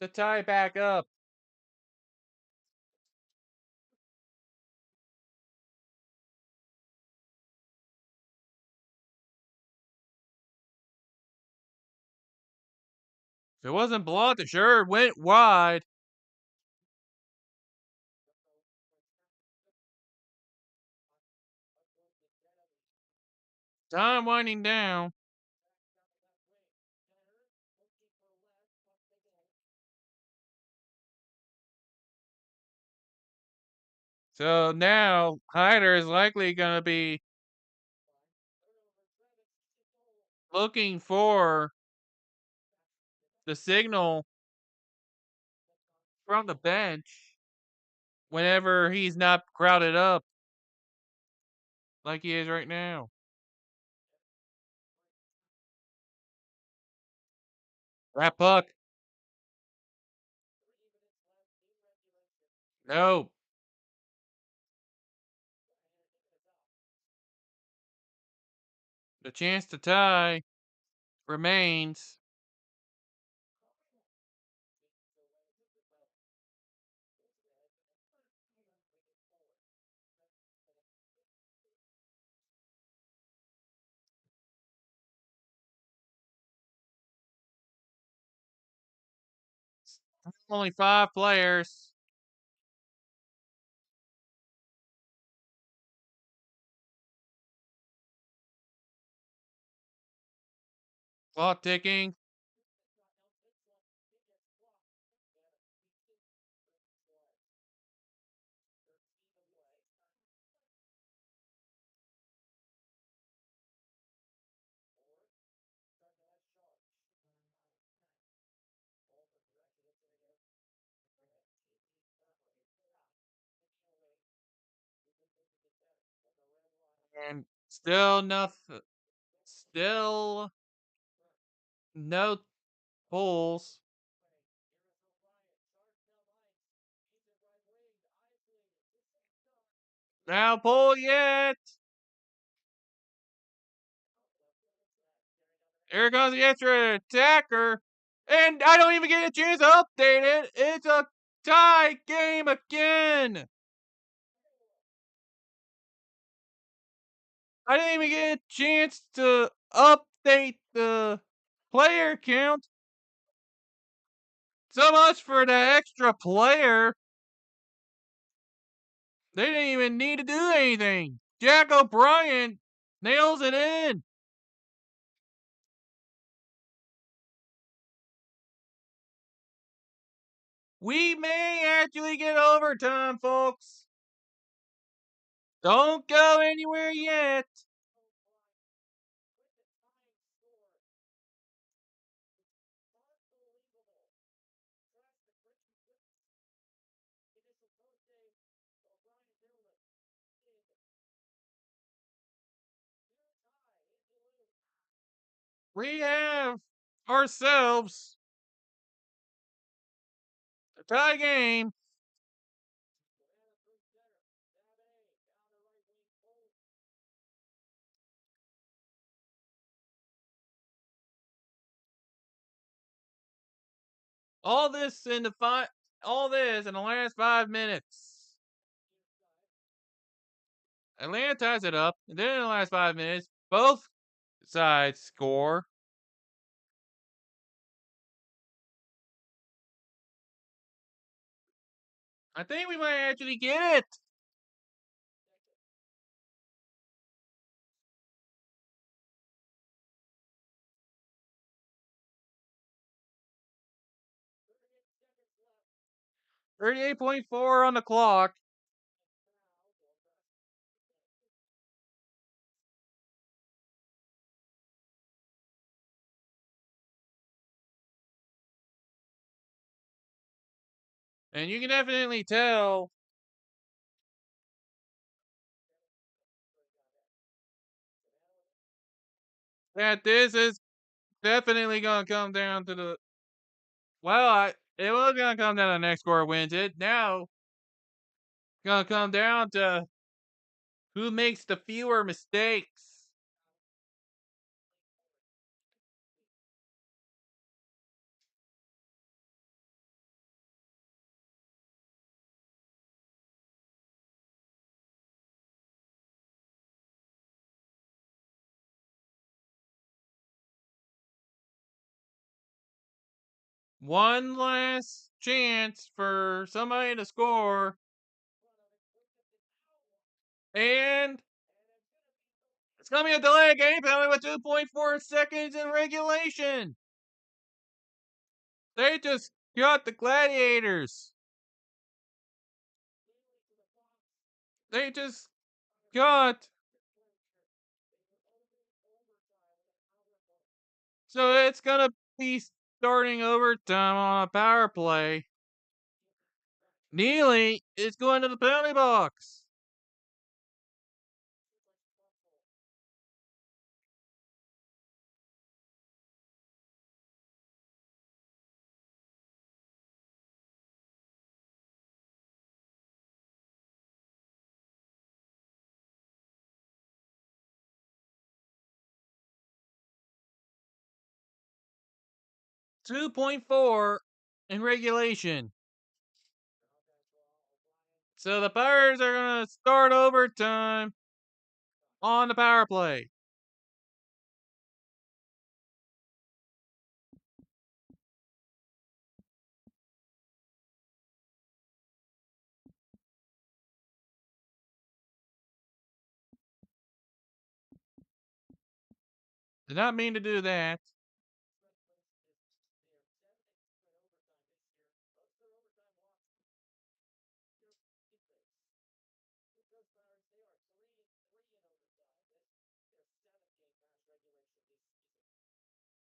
to tie back up. If it wasn't blocked, it sure went wide. Time winding down. So now Hyder is likely going to be looking for the signal from the bench whenever he's not crowded up like he is right now. That puck. No. The chance to tie remains. Only 5 players. Clock ticking. And still nothing. Still no pulls. Now pull yet. Here comes the extra attacker. And I don't even get a chance to update it. It's a tie game again. I didn't even get a chance to update the player count. So much for the extra player. They didn't even need to do anything. Jack O'Brien nails it in. We may actually get overtime, folks. Don't go anywhere yet. We have ourselves a tie game. All this in the last 5 minutes. Atlanta ties it up, and then in the last 5 minutes, both sides score. I think we might actually get it. .4 on the clock. And you can definitely tell that this is definitely going to come down to the. Well, it was going to come down to the next score wins it. Now, going to come down to who makes the fewer mistakes. One last chance for somebody to score. And It's going to be a delay game penalty with 2.4 seconds in regulation. They just got the Gladiators. They just got. So it's going to be starting overtime on a power play. Neely is going to the penalty box. .4 in regulation. So the Pirates are going to start overtime on the power play. Did not mean to do that.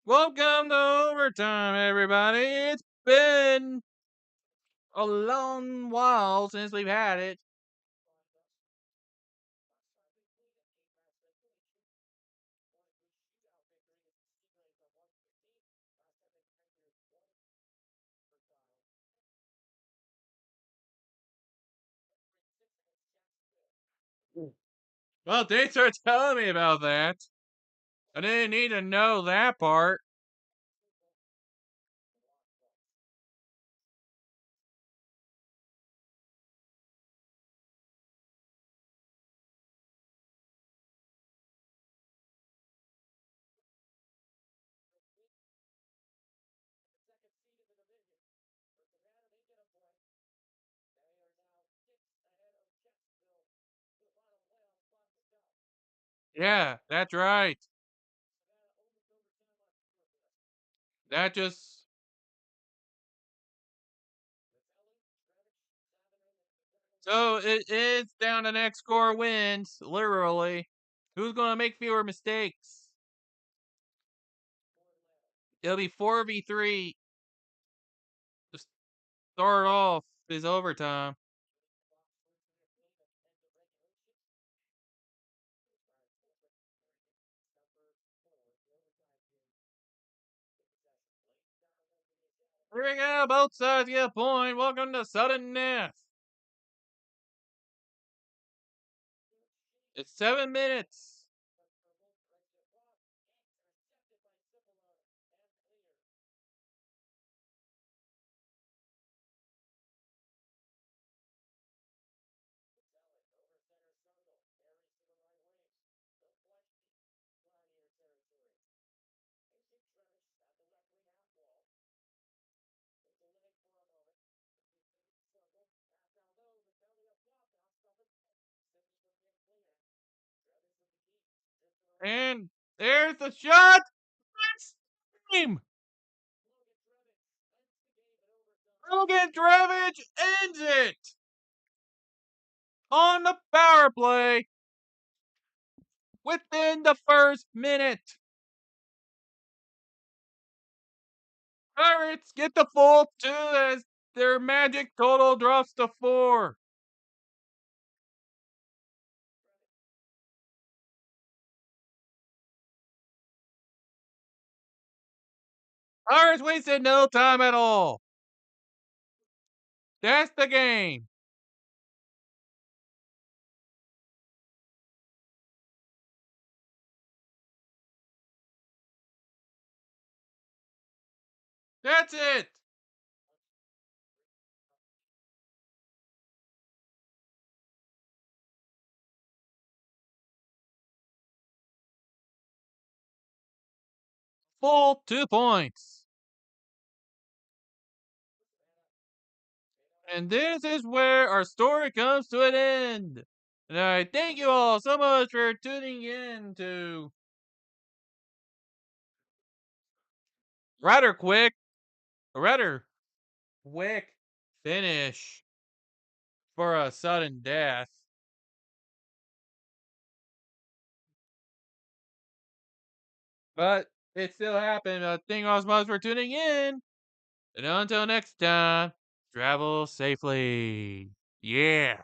Welcome to overtime, everybody. It's been a long while since we've had it. Well, thanks for telling me about that. I didn't need to know that part. Yeah, that's right. That just. So it is down to next score wins, literally. Who's going to make fewer mistakes? It'll be 4v3 to start off this overtime. Here we go. Both sides get a point. Welcome to sudden death. It's 7 minutes. And there's the shot. Let's game. Logan Drevich ends it on the power play within the first minute. Pirates get the full 2 as their magic total drops to 4. Pirates wasted no time at all. That's the game. That's it. Full 2 points. And this is where our story comes to an end. And I thank you all so much for tuning in to rather quick, rather quick finish for a sudden death. But it still happened. Thank you all so much for tuning in. And until next time, travel safely. Yeah.